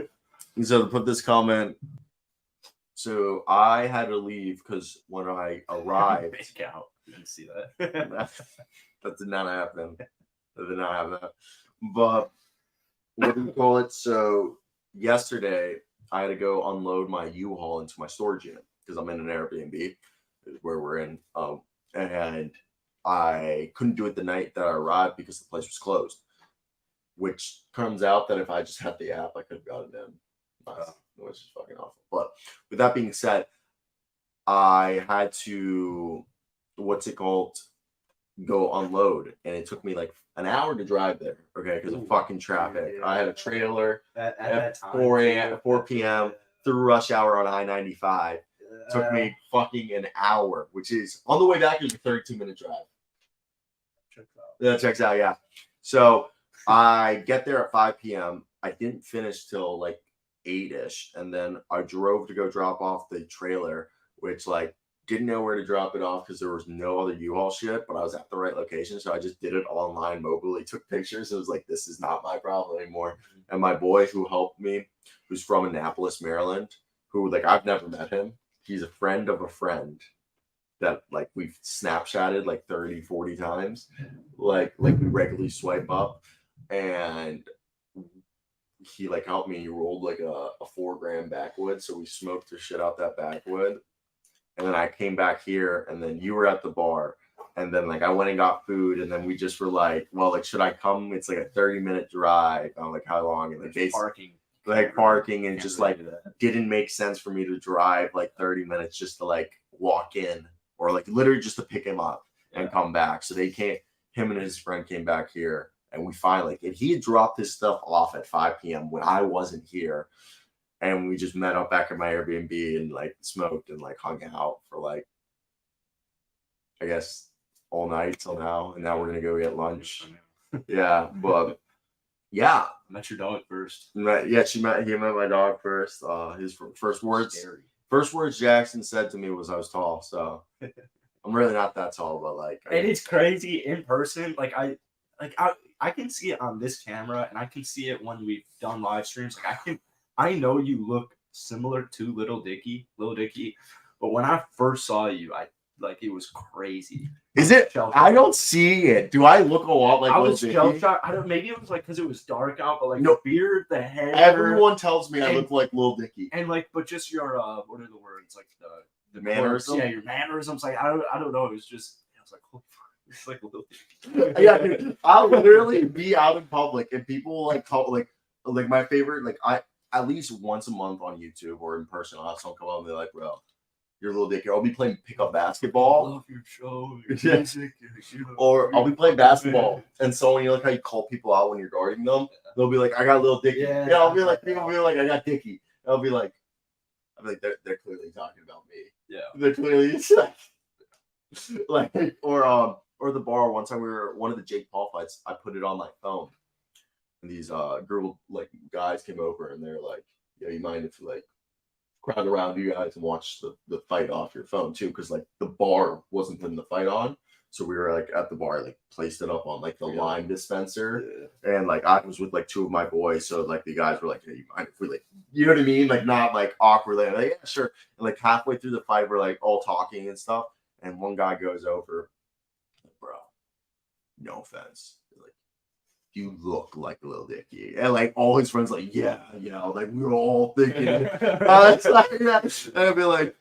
to put this comment, so I had to leave because when I arrived, Make out. You didn't see that. that did not happen. But what do you call it? So yesterday I had to go unload my U-Haul into my storage unit because I'm in an Airbnb where we're in. And I couldn't do it the night that I arrived because the place was closed. Which turns out that if I just had the app, I could have gotten in. Which is fucking awful. But with that being said, I had to, go unload. And it took me like an hour to drive there, okay, because of fucking traffic. Yeah. I had a trailer at 4 p.m. through rush hour on I-95. Took me fucking an hour, which is, on the way back, it was a 32-minute drive. That checks out, yeah. So I get there at 5 p.m. I didn't finish till like 8-ish. And then I drove to go drop off the trailer, which didn't know where to drop it off because there was no other U-Haul shit, but I was at the right location. So I just did it online mobily, took pictures. It was like, this is not my problem anymore. And my boy who helped me, who's from Annapolis, Maryland, who I've never met him. He's a friend of a friend that we've Snapchatted 30, 40 times. We regularly swipe up, and he helped me. He rolled a 4 gram backwood. So we smoked the shit out that backwood. And then I came back here, and then you were at the bar. And then I went and got food, and then we just were should I come? It's a 30-minute drive. I'm how long? And parking. Parking and just didn't make sense for me to drive 30 minutes just to walk in or literally just to pick him up and come back. So him and his friend came back here, and we finally, and he had dropped his stuff off at 5 p.m. when I wasn't here. And we just met up back at my Airbnb and smoked and hung out for I guess all night till now. And now we're going to go get lunch. Yeah. But yeah. Met your dog first. He met my dog first. His first words Jackson said to me was I was tall. So I'm really not that tall, but and it's crazy in person. I can see it on this camera, and I can see it when we've done live streams. I know you look similar to Little Dicky, but when I first saw you, it was crazy. Is it? I don't see it. Do I look a lot like Little Dicky? I was shell-shocked. Maybe it was because it was dark out, but no, the beard, the hair. Everyone tells me I look like Little Dicky. And but just your what are the words the mannerisms? Yeah, your mannerisms. I don't know. It was just I was holy fuck. It's Little Dicky. Yeah, dude, I'll literally be out in public and people will call my favorite at least once a month on YouTube or in person, I'll have someone come on and be bro, you're Little Dicky. I'll be playing pickup basketball. I love your show. Your music, or I'll be playing basketball, and so when how you call people out when you're guarding them, they'll be I got Little Dicky. Yeah, I'll be people will be I got Dicky. I'll be they're clearly talking about me. Yeah. They're clearly like or the bar. One time we were one of the Jake Paul fights. I put it on my phone, and these girl like guys came over and they're like, "Yeah, you mind if you like crowd around you guys and watch the fight off your phone too?" Because like the bar wasn't putting the fight on, so we were like at the bar, like placed it up on like the lime dispenser, and like I was with like two of my boys, so like the guys were like, "Hey, you mind if we like," you know what I mean? Like not like awkwardly, like yeah, sure. And like halfway through the fight, we're like all talking and stuff, and one guy goes over, like, "Bro, no offense, like you look like a Lil Dicky," and like all his friends like, "Yeah, like we were all thinking." It's like that. And I'd be like,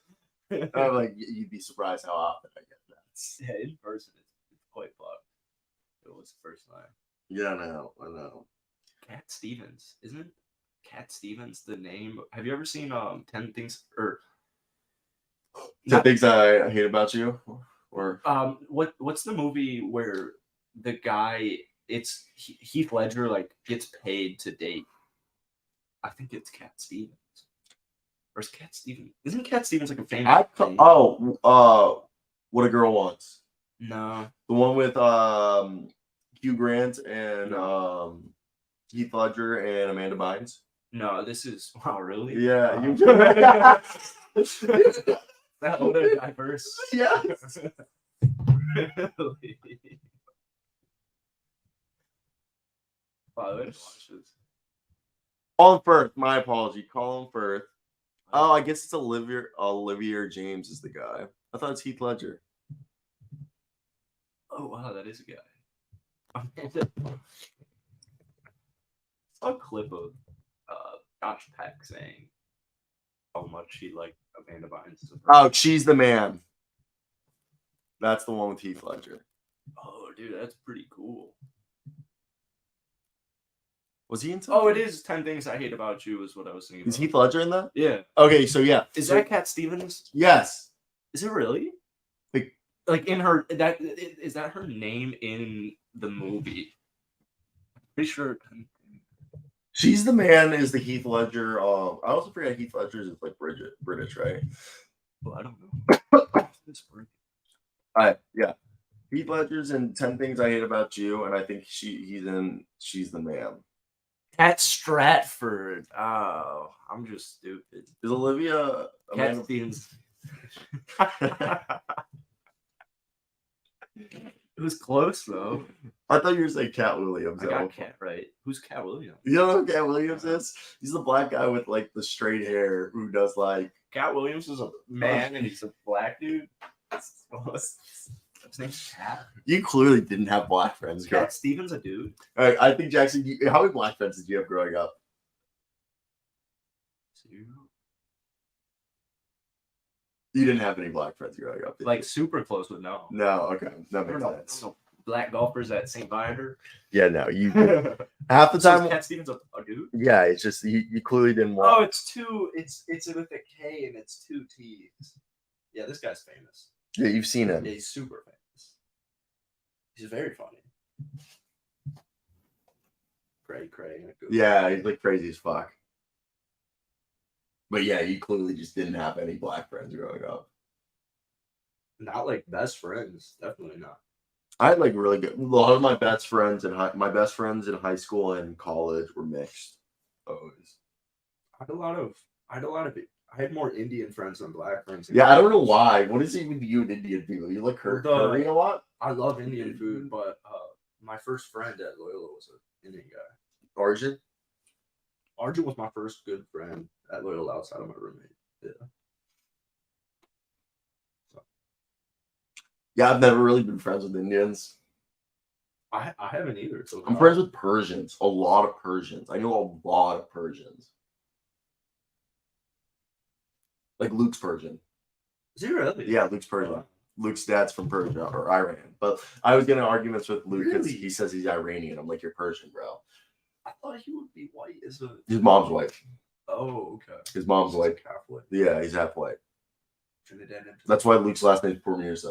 I'm like, you'd be surprised how often I get that. Yeah, in person, it's quite fucked. It was the first time. Yeah, I know. Cat Stevens, isn't it? Cat Stevens, the name. Have you ever seen 10 Things or 10 Things I Hate About You? Or what's the movie where the guy it's Heath Ledger like gets paid to date? I think it's Cat Stevens. Or is Cat Stevens? Isn't Cat Stevens like a famous thing? What a Girl Wants. No. The one with Hugh Grant and Heath Ledger and Amanda Bynes. No, this is really? Yeah, you that would have diverse. Yeah. Really? Wow, I didn't watch this. Colin Firth, my apology. Colin Firth. Oh, I guess it's Olivier James is the guy. I thought it's Heath Ledger. Oh wow, that is a guy. I saw a clip of Josh Peck saying how much he liked Amanda Bynes. Oh, She's the Man. That's the one with Heath Ledger. Oh, dude, that's pretty cool. Was he in something? Oh, it is 10 Things I Hate About You is what I was thinking. Is Heath Ledger in that? Yeah. Okay, so yeah. Is that Cat Stevens? Yes. Is it really? Like in her that is that her name in the movie? Pretty sure. She's the Man is the Heath Ledger. I also forget Heath Ledger is like British, right? Well, I don't know. Yeah. Heath Ledger's in 10 Things I Hate About You, and I think he's in She's the Man. Cat Stratford. Oh, I'm just stupid. Is Olivia Cat Stevens? It was close though. I thought you were saying Cat Williams. I got Cat right. Who's Cat Williams? You don't know who Cat Williams is? He's the black guy with like the straight hair who does like. Cat Williams is a man and he's a black dude. His name's Cat. You clearly didn't have black friends. Cat Stevens a dude. All right, I think Jackson. How many black friends did you have growing up? 2. You didn't have any black friends growing up. Like super close with no. No, okay, that makes sense. Black golfers at St. Viator. Yeah, no, you half the time. Cat Stevens a dude. Yeah, it's just you clearly didn't want. Oh, it's 2. It's with a K and it's 2 T's. Yeah, this guy's famous. Yeah, you've seen him. Yeah, he's super famous. He's very funny. Cray. Yeah, he's like crazy as fuck. But yeah, you clearly just didn't have any black friends growing up. Not like best friends. Definitely not. I had like really good. A lot of my best friends in high school and college were mixed. Always. I had more Indian friends than black friends. Yeah, I don't know why. What is it with you and Indian people? You like curry a lot? I love Indian food, but my first friend at Loyola was an Indian guy. Arjun? Arjun was my first good friend at Loyola outside of my roommate. Yeah. Yeah, I've never really been friends with Indians. I haven't either. So I'm friends with Persians. A lot of Persians. I know a lot of Persians. Like Luke's Persian. Is he really? Yeah, Luke's Persian. Oh. Luke's dad's from Persia or Iran. But I was getting arguments with Luke because he says he's Iranian. I'm like, you're Persian, bro. I thought he would be white. His mom's white. Oh, okay. His mom's white. Half white. Yeah, he's half white. That's why Luke's last name's Pourmiers,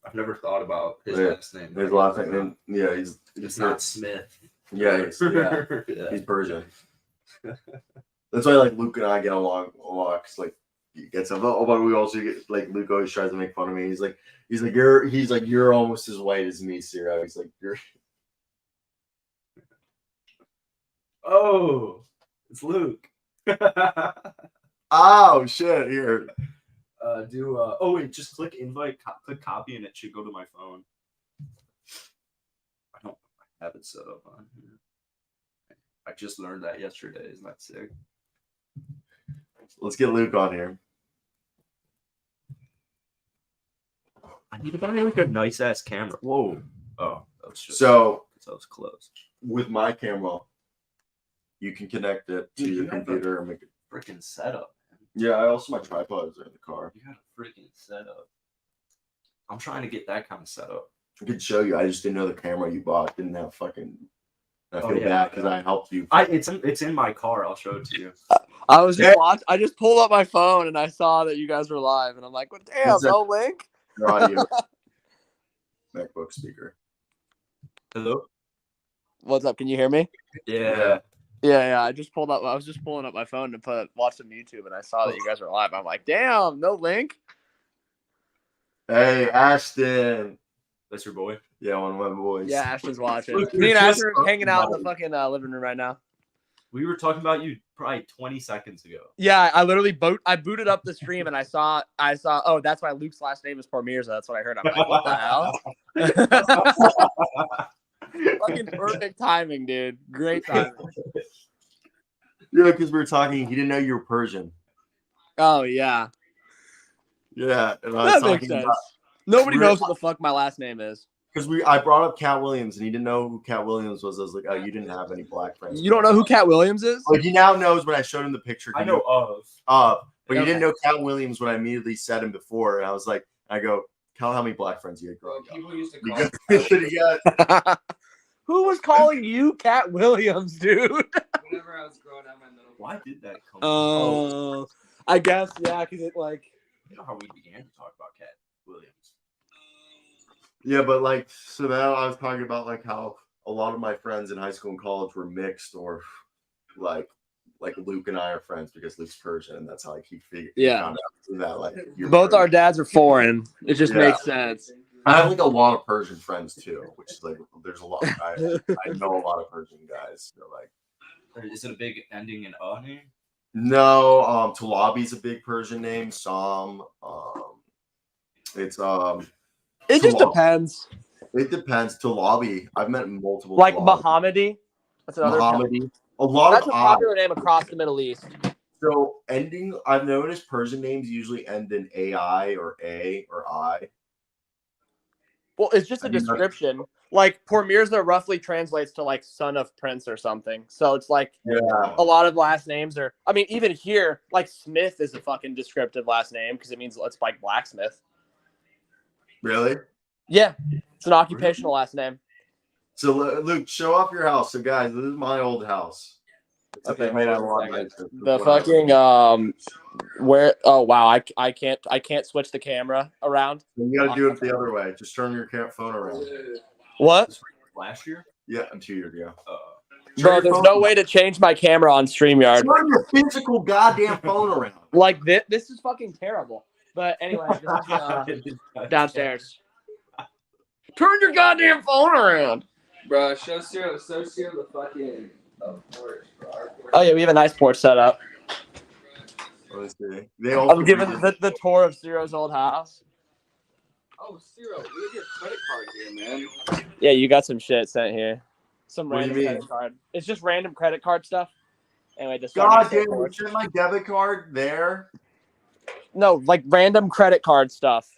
I've never thought about his last name. His last name, yeah, it's not Smith. Yeah, he's Persian. That's why like Luke and I get along a lot because like gets up. Oh, but we also get like Luke always tries to make fun of me. He's like you're almost as white as me, Cyro. He's like you're. Oh, it's Luke. Oh shit! Here. Oh wait, just click invite, click copy, and it should go to my phone. I don't have it set up on here. I just learned that yesterday. Isn't that sick? Let's get Luke on here. I need to buy like a nice ass camera. Whoa. Oh, that was just So that was close. with my camera, you can connect it to your computer and make it. Freaking setup. Yeah, I also my tripod is in the car. You got a freaking setup. I'm trying to get that kind of setup. I could show you. I just didn't know the camera you bought didn't have fucking. I feel yeah, bad because I helped you. It's in my car. I'll show it to you. I was just I just pulled up my phone and I saw that you guys were live, and I'm like, well, damn, no link. Your audio. MacBook speaker. Hello. What's up? Can you hear me? Yeah. Yeah. I just pulled up. I was just pulling up my phone to watch some YouTube, and I saw that you guys were live. I'm like, damn, no link. Hey, Ashton. That's your boy. Yeah, one of my boys. Yeah, Ashton's watching. Look, Me and just Ashton are hanging out in the fucking living room right now. We were talking about you probably 20 seconds ago. Yeah, I literally I booted up the stream and I saw. Oh, that's why Luke's last name is Pormirza. That's what I heard. I'm like, what the hell? Fucking perfect timing, dude. Great timing. Yeah, because we were talking. He didn't know you were Persian. Oh yeah. Yeah, and I was That makes talking sense. about Nobody knows what the fuck my last name is. because I brought up Cat Williams and he didn't know who Cat Williams was. I was like, oh, you didn't have any black friends. You don't know who Cat Williams is? Like he now knows when I showed him the picture. I know of. But you didn't know Cat Williams when I immediately said him before, and I was like, I go, Cal, how many black friends you had growing up? People used to You call got- Who was calling you Cat Williams, dude? whenever I was growing up, my little. Why did that come? Oh, I guess yeah, because it like. You know how we began to talk about Cat Williams. Yeah, but like, so now I was talking about like how a lot of my friends in high school and college were mixed, or like Luke and I are friends because Luke's Persian, and that's how like he figured. Yeah. Found out through that like Both our dads are foreign. It just makes sense. I have like a lot of Persian friends too, which is like there's a lot. I know a lot of Persian guys. So like, Is it a big ending in a name? no, Talabi's a big Persian name. Sam, it's It just depends. It depends. Talabi, I've met multiple. Like Talabi. Mohammedi. That's another. Mohammedi. A lot That's of a popular name across the Middle East. So ending, I've noticed Persian names usually end in AI or A or I. Well, it's just a description. Like Pormirza roughly translates to like son of prince or something. So it's like a lot of last names are. I mean, even here, like Smith is a fucking descriptive last name because it means it's like blacksmith. Really? Yeah, it's an occupational last name. So Luke, show off your house. So guys, this is my old house. Okay, made hold a on lot a second. nicer. The fucking where? Oh wow, I can't switch the camera around. You got to do it the other way. Just turn your phone around. What? Last year? Yeah, 2 years ago. Bro, there's no way to change my camera on StreamYard. Turn your physical goddamn phone around. Like this is fucking terrible. But anyway, this is, downstairs. Turn your goddamn phone around. Bro, show Cyro the fucking porch, bro. Oh yeah, we have a nice porch set up. Let's see. I'm giving the tour of Cyro's old house. Oh, Cyro, we have your credit card here, man. Yeah, you got some shit sent here. Some What do you random mean? credit card. It's just random credit card stuff. Anyway, just God damn, you sent my debit card there. No, like random credit card stuff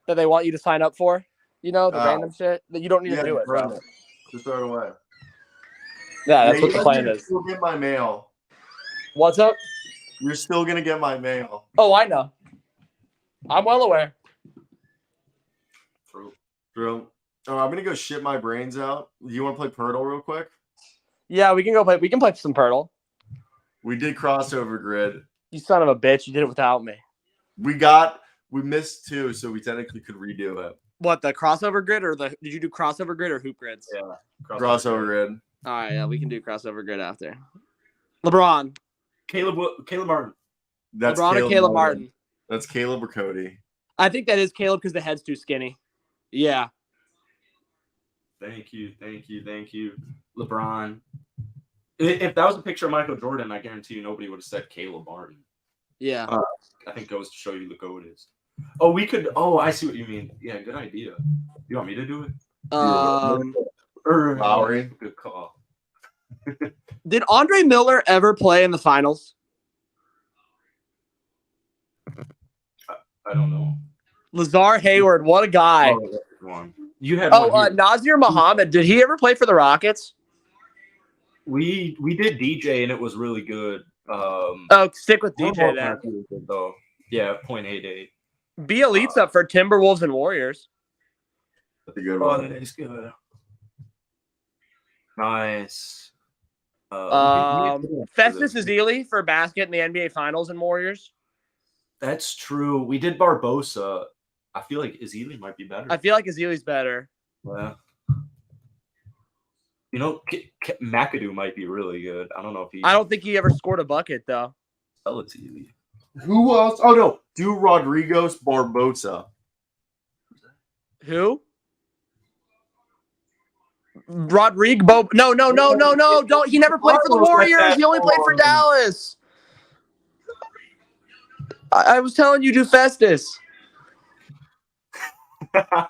that they want you to sign up for. You know, the random shit that you don't need to do it, bro. Just throw it away. Yeah, that's what the plan You're is. still get my mail. What's up? You're still gonna get my mail. Oh, I know. I'm well aware. True. Oh, I'm gonna go shit my brains out. You want to play Purtle real quick? Yeah, we can go play. We can play some Purtle. We did crossover grid. You son of a bitch! You did it without me. We missed 2, so we technically could redo it. What, the crossover grid or did you do crossover grid or hoop grids? Yeah. Crossover grid. All right, yeah, we can do crossover grid after. LeBron. Caleb Martin. That's LeBron or Caleb Martin. That's Caleb or Cody. I think that is Caleb because the head's too skinny. Yeah. Thank you. LeBron. If that was a picture of Michael Jordan, I guarantee you nobody would have said Caleb Martin. Yeah. I think goes to show you the GOAT is. Oh, we could. Oh, I see what you mean. Yeah, good idea. You want me to do it? Lowry. Good call. Did Andre Miller ever play in the finals? I don't know. Lazar Hayward, what a guy. Oh, that's one. You had Nazir Muhammad. Did he ever play for the Rockets? We did DJ and it was really good. Stick with DJ then. Though. Yeah, 0.88. Bielitsa for Timberwolves and Warriors. That's a good one. That is good. Nice. Festus Ezeli for basket in the NBA Finals and Warriors. That's true. We did Barbosa. I feel like Ezeli might be better. I feel like Ezeli's better. Yeah. You know, McAdoo might be really good. I don't know if he. I don't think he ever scored a bucket though. Tell it to you. Who else? Oh no, do Rodriguez Barbosa. Who? Rodrigo. No. Don't. He never played for the Warriors. He only played for Dallas. I was telling you, do Festus.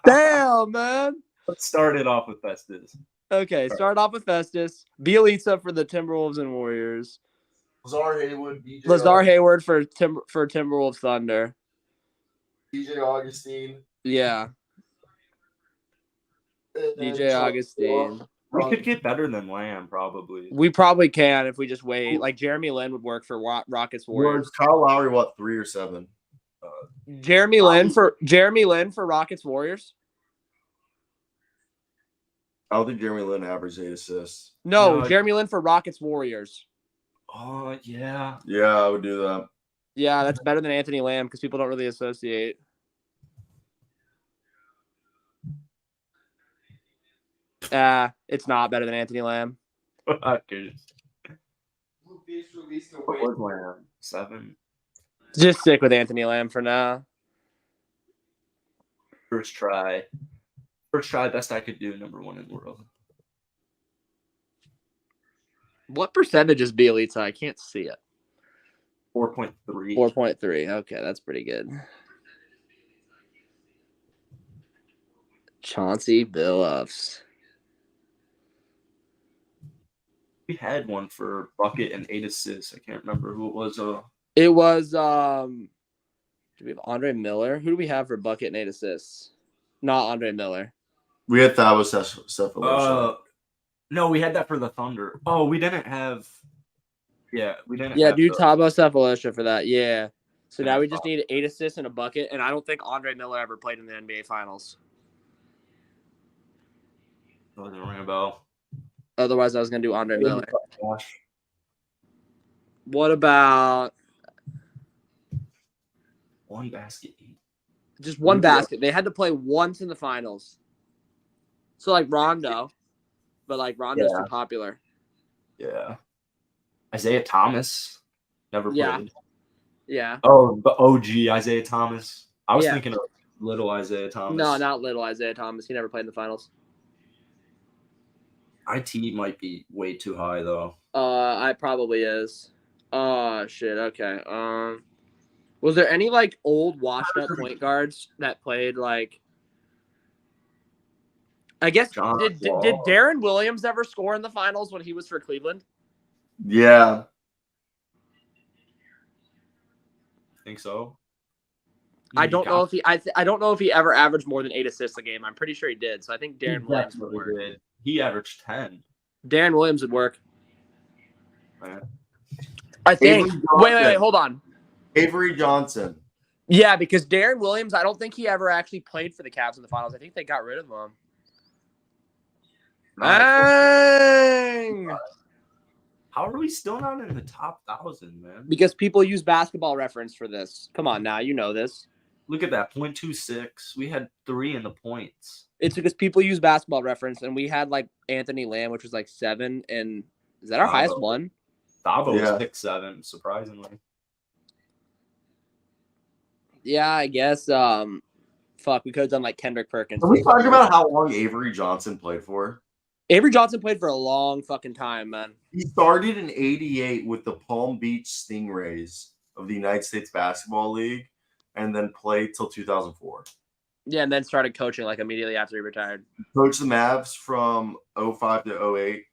Damn, man. Let's start it off with Festus. Okay, start off with Festus. Bielitsa for the Timberwolves and Warriors. Lazar Hayward. DJ Lazar Hayward for Timberwolves Thunder. DJ Augustine. Yeah. DJ Augustine. We could get better than Lamb, probably. We probably can if we just wait. Like Jeremy Lin would work for Rockets Warriors. Kyle Lowry, what, 3 or 7? Jeremy Lin for Rockets Warriors. I don't think Jeremy Lin averaged 8 assists. No, Jeremy Lin for Rockets Warriors. Oh yeah. Yeah, I would do that. Yeah, that's better than Anthony Lamb because people don't really associate. It's not better than Anthony Lamb. What was Lamb? 7. Just stick with Anthony Lamb for now. First try, best I could do. Number 1 in the world. What percentage is Bielitsa? I can't see it. 4.3. 4.3. Okay, that's pretty good. Chauncey Billups. We had one for bucket and 8 assists. I can't remember who it was. It was do we have Andre Miller? Who do we have for bucket and 8 assists? Not Andre Miller. We had Thabo. No, we had that for the Thunder. Oh, we didn't have. Yeah, we didn't. Yeah, have do Thabo Cephalosha for that. Yeah. So now we just need 8 assists and a bucket, and I don't think Andre Miller ever played in the NBA Finals. Doesn't ring a bell. Otherwise, I was gonna do Andre Miller. What about 1 basket? just one basket? They had to play once in the finals. So like Rondo, but like Rondo's too popular. Yeah. Isaiah Thomas never played. Yeah. Oh, the OG Isaiah Thomas. I was thinking of little Isaiah Thomas. No, not little Isaiah Thomas. He never played in the finals. IT might be way too high though. It probably is. Oh shit. Okay. Was there any like old washed up point guards that played like? I guess did Darren Williams ever score in the finals when he was for Cleveland? Yeah. Think so. I don't know if he. I don't know if he ever averaged more than 8 assists a game. I'm pretty sure he did. So I think Darren Williams would work. He averaged 10. Darren Williams would work. Man. I think. Wait. Hold on. Avery Johnson. Yeah, because Darren Williams, I don't think he ever actually played for the Cavs in the finals. I think they got rid of him. Dang. How are we still not in the top 1,000, man? Because people use Basketball Reference for this. Come on now, you know this. Look at that, 0.26. We had 3 in the points. It's because people use Basketball Reference, and we had like Anthony Lamb, which was like 7, and is that our highest one? Thabo was 6'7", surprisingly. Yeah, I guess. Fuck, we could have done like Kendrick Perkins. Can we talk about how long Avery Johnson played for? Avery Johnson played for a long fucking time, man. He started in '88 with the Palm Beach Stingrays of the United States Basketball League, and then played till 2004. Yeah, and then started coaching like immediately after he retired. Coached the Mavs from 05 to 08,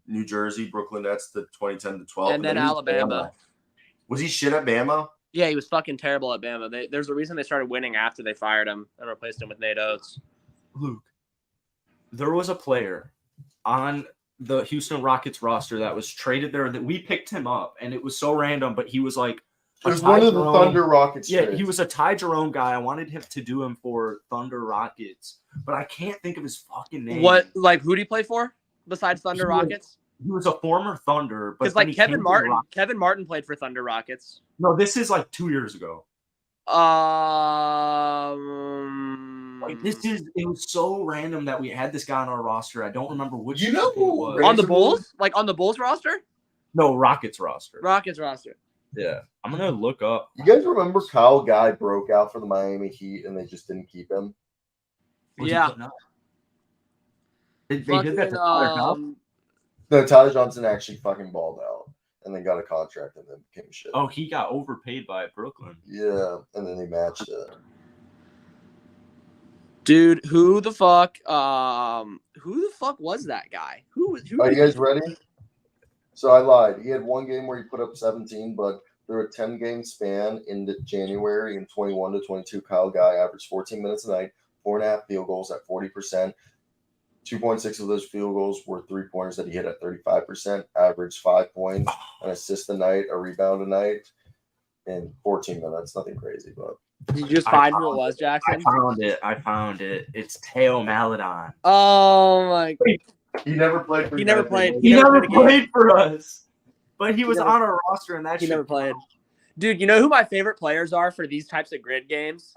New Jersey, Brooklyn Nets to 2010 to 12. And then Alabama. Was he shit at Bama? Yeah, he was fucking terrible at Bama. There's a reason they started winning after they fired him and replaced him with Nate Oates. Luke, there was a player on the Houston Rockets roster that was traded there that we picked him up, and it was so random, but he was like It was one of the Thunder Rockets. Yeah, trades. he was a Ty Jerome guy. I wanted him to do him for Thunder Rockets, but I can't think of his fucking name. What, like, who did he play for besides Thunder Rockets? He was a former Thunder, but because like Kevin Martin played for Thunder Rockets. No, this is like 2 years ago. It was so random that we had this guy on our roster. I don't remember which. You know who it was. On the Bulls? Like on the Bulls roster? No, Rockets roster. Rockets roster. Yeah, I'm gonna look up. You guys remember Kyle Guy broke out for the Miami Heat and they just didn't keep him? Yeah. They did that to Tyler No, Tyler Johnson actually fucking balled out and then got a contract and then became shit. Oh, he got overpaid by Brooklyn. Yeah, and then they matched it. Dude, who the fuck was that guy? Who Are you guys ready? So I lied. He had one game where he put up 17, but through a 10-game span in January in 21 to 22, Kyle Guy averaged 14 minutes a night, 4.5 field goals at 40%. 2.6 of those field goals were three-pointers that he hit at 35%, averaged 5 points, an assist a night, a rebound a night, in 14 minutes. Nothing crazy, but. Did you just find who it was, Jackson? I found it. It's Teo Maladon. Oh my god. He never played for He never played. He never played for us. But he was on our roster and that he never played. Dude, you know who my favorite players are for these types of grid games?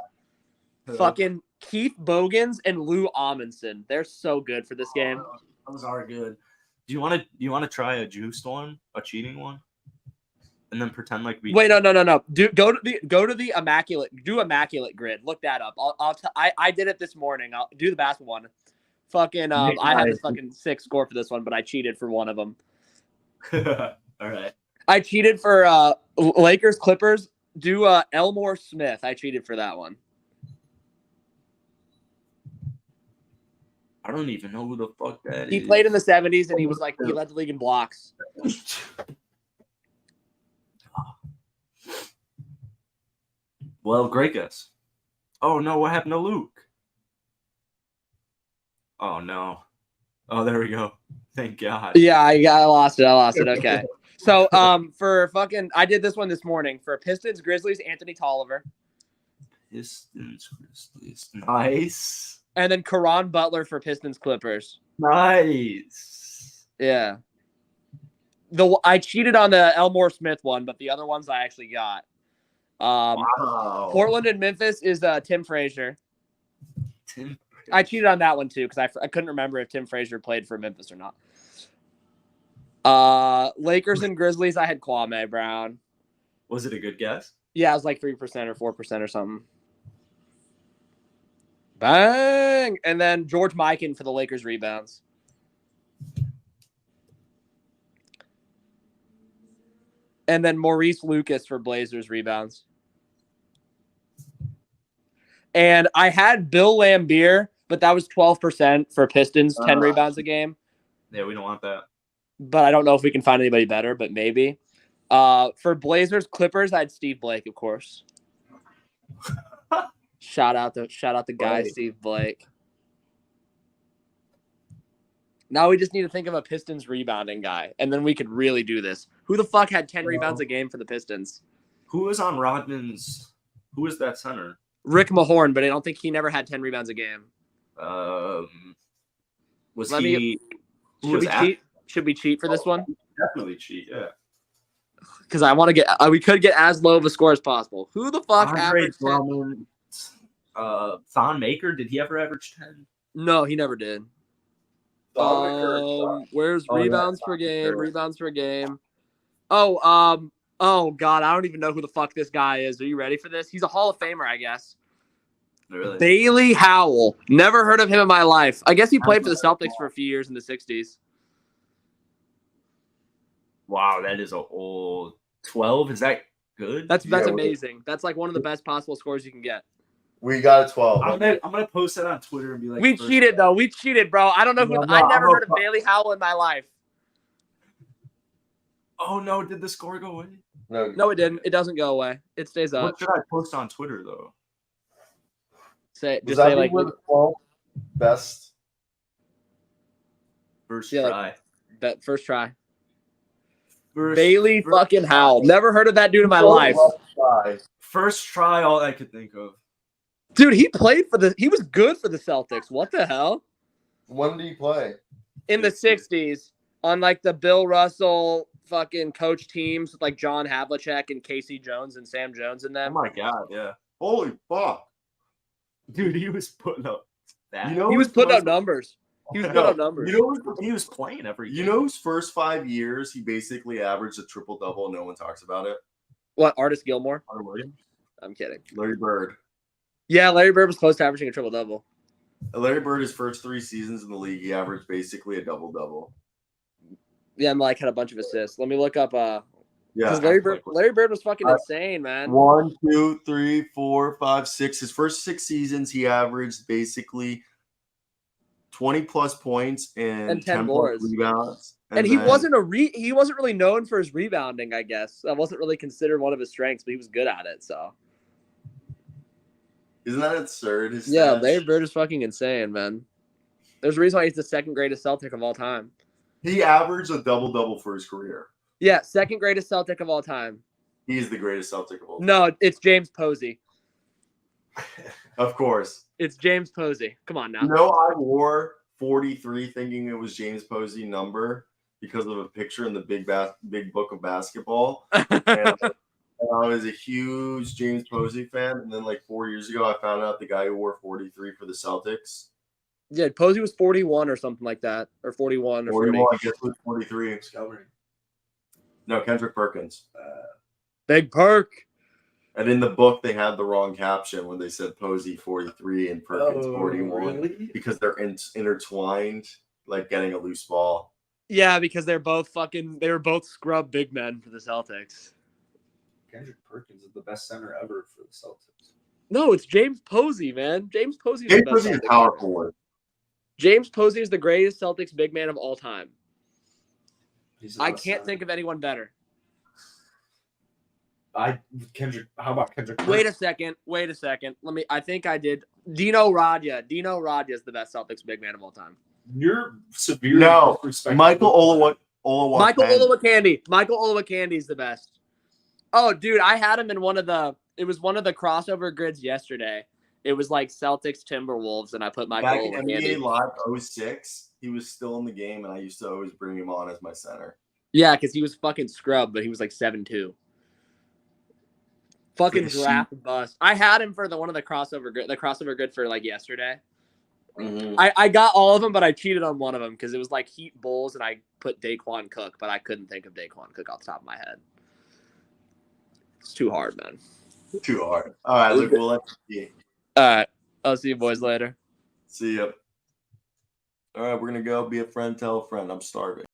Fucking Keith Bogans and Lou Amundsen. They're so good for this game. Those are good. Do you want to try a juiced one, a cheating one, and then pretend like we? Wait, no. Go to the immaculate grid. Look that up. I did it this morning. I'll do the basketball one. Fucking I had this fucking sick score for this one, but I cheated for one of them. All right. I cheated for Lakers Clippers. Do Elmore Smith. I cheated for that one. I don't even know who the fuck that is. He played in the 70s, and he was like, he led the league in blocks. Well, great guess. Oh, no, what happened to Luke? Oh, no. Oh, there we go. Thank God. Yeah, I lost it. Okay. So, for fucking, I did this one this morning. For Pistons, Grizzlies, Anthony Tolliver. Pistons, Grizzlies. Nice. And then Caron Butler for Pistons, Clippers. Nice. Yeah. I cheated on the Elmore Smith one, but the other ones I actually got. Wow. Portland and Memphis is Tim Frazier. I cheated on that one too because I couldn't remember if Tim Frazier played for Memphis or not. Lakers and Grizzlies, I had Kwame Brown. Was it a good guess? Yeah, it was like 3% or 4% or something. Bang! And then George Mikan for the Lakers rebounds. And then Maurice Lucas for Blazers rebounds. And I had Bill Laimbeer, but that was 12% for Pistons, 10 rebounds a game. Yeah, we don't want that. But I don't know if we can find anybody better, but maybe. For Blazers, Clippers, I had Steve Blake, of course. Shout out the guy, Steve Blake. Now we just need to think of a Pistons rebounding guy, and then we could really do this. Who the fuck had 10 rebounds a game for the Pistons? Who was on Rodman's? Who was that center? Rick Mahorn, but I don't think he never had 10 rebounds a game. Should we cheat for this one? Definitely cheat, yeah. Because I want to get we could get as low of a score as possible. Who the fuck Andre averaged 10? Drummond, Thon Maker, did he ever average 10? No, he never did. Where's rebounds per game? Rebounds per game. Oh, God. I don't even know who the fuck this guy is. Are you ready for this? He's a Hall of Famer, I guess. Really? Bailey Howell. Never heard of him in my life. I guess he played for the Celtics for a few years in the 60s. Wow, that is a old 12. Is that good? That's Yeah, amazing. That's like one of the best possible scores you can get. We got a 12. I'm gonna post that on Twitter and be like, We cheated, though. We cheated, bro. I don't know who. I never heard of I'm Bailey Howell in my life. Oh no, did the score go away? No, it didn't. It doesn't go away. It stays up. What should I post on Twitter though? Just say like the 12 best. First Yeah, try. that first try. First fucking Howell. Never heard of that dude in my life. First try, all I could think of. Dude, he played for he was good for the Celtics. What the hell? When did he play? In the 60s on like the Bill Russell fucking coach teams with like John Havlicek and Casey Jones and Sam Jones and Oh them. my god, yeah. Holy fuck. Dude, he was putting up that. You know He was who's putting up first- numbers. He was No, putting up numbers. You know, He was playing every you game. know whose first 5 years he basically averaged a triple double. No one talks about it. What, Artis Gilmore? Hunter Williams? I'm kidding. Larry Bird. Yeah, Larry Bird was close to averaging a triple double. Larry Bird, his first 3 seasons in the league, he averaged basically a double double. Yeah, Mike had a bunch of assists. Let me look up Yeah. because Larry Bird was fucking insane, man. 1, 2, 3, 4, 5, 6. His first 6 seasons, he averaged basically 20 plus points and 10 plus boards. rebounds. And he wasn't he wasn't really known for his rebounding, I guess. That wasn't really considered one of his strengths, but he was good at it. So Isn't that absurd? His yeah, stats? Larry Bird is fucking insane, man. There's a reason why he's the second greatest Celtic of all time. He averaged a double double for his career. Yeah, second greatest Celtic of all time. He's the greatest Celtic of all time. No, it's James Posey. Of course. It's James Posey. Come on now. You know, I wore 43 thinking it was James Posey number because of a picture in the big book of basketball. And I was a huge James Posey fan. And then like 4 years ago, I found out the guy who wore 43 for the Celtics. Yeah, Posey was 41 or something like that, or 41 or 41, 40. I guess it was 43. Discovery. No, Kendrick Perkins. Big Perk. And in the book, they had the wrong caption when they said Posey 43 and Perkins 41 really? because they're intertwined, like getting a loose ball. Yeah, because they were both scrub big men for the Celtics. Kendrick Perkins is the best center ever for the Celtics. No, it's James Posey, man. James Posey is James the best Posey is Celtics power player. forward. James Posey is the greatest Celtics big man of all time. He's the I best can't center. think of anyone better. How about Kendrick Perkins? Wait a second. I think I did. Dino Radja. Dino Radja is the best Celtics big man of all time. You're severely No, disrespecting Michael him. Michael Olowokandi is the best. Oh, dude, I had him in one of the crossover grids yesterday. It was like Celtics Timberwolves, and I put Michael Back in NBA Olowokandi. Live 06, he was still in the game, and I used to always bring him on as my center. Yeah, because he was fucking scrub, but he was like 7'2". Fucking Like a draft bust. I had him for the crossover grid for like yesterday. Mm-hmm. I got all of them, but I cheated on one of them because it was like Heat Bulls, and I put Daquan Cook, but I couldn't think of Daquan Cook off the top of my head. It's too hard, man. Too hard. All right, look, we'll let you All right. I'll see you boys later. see ya. All right, we're going to go be a friend, tell a friend. I'm starving.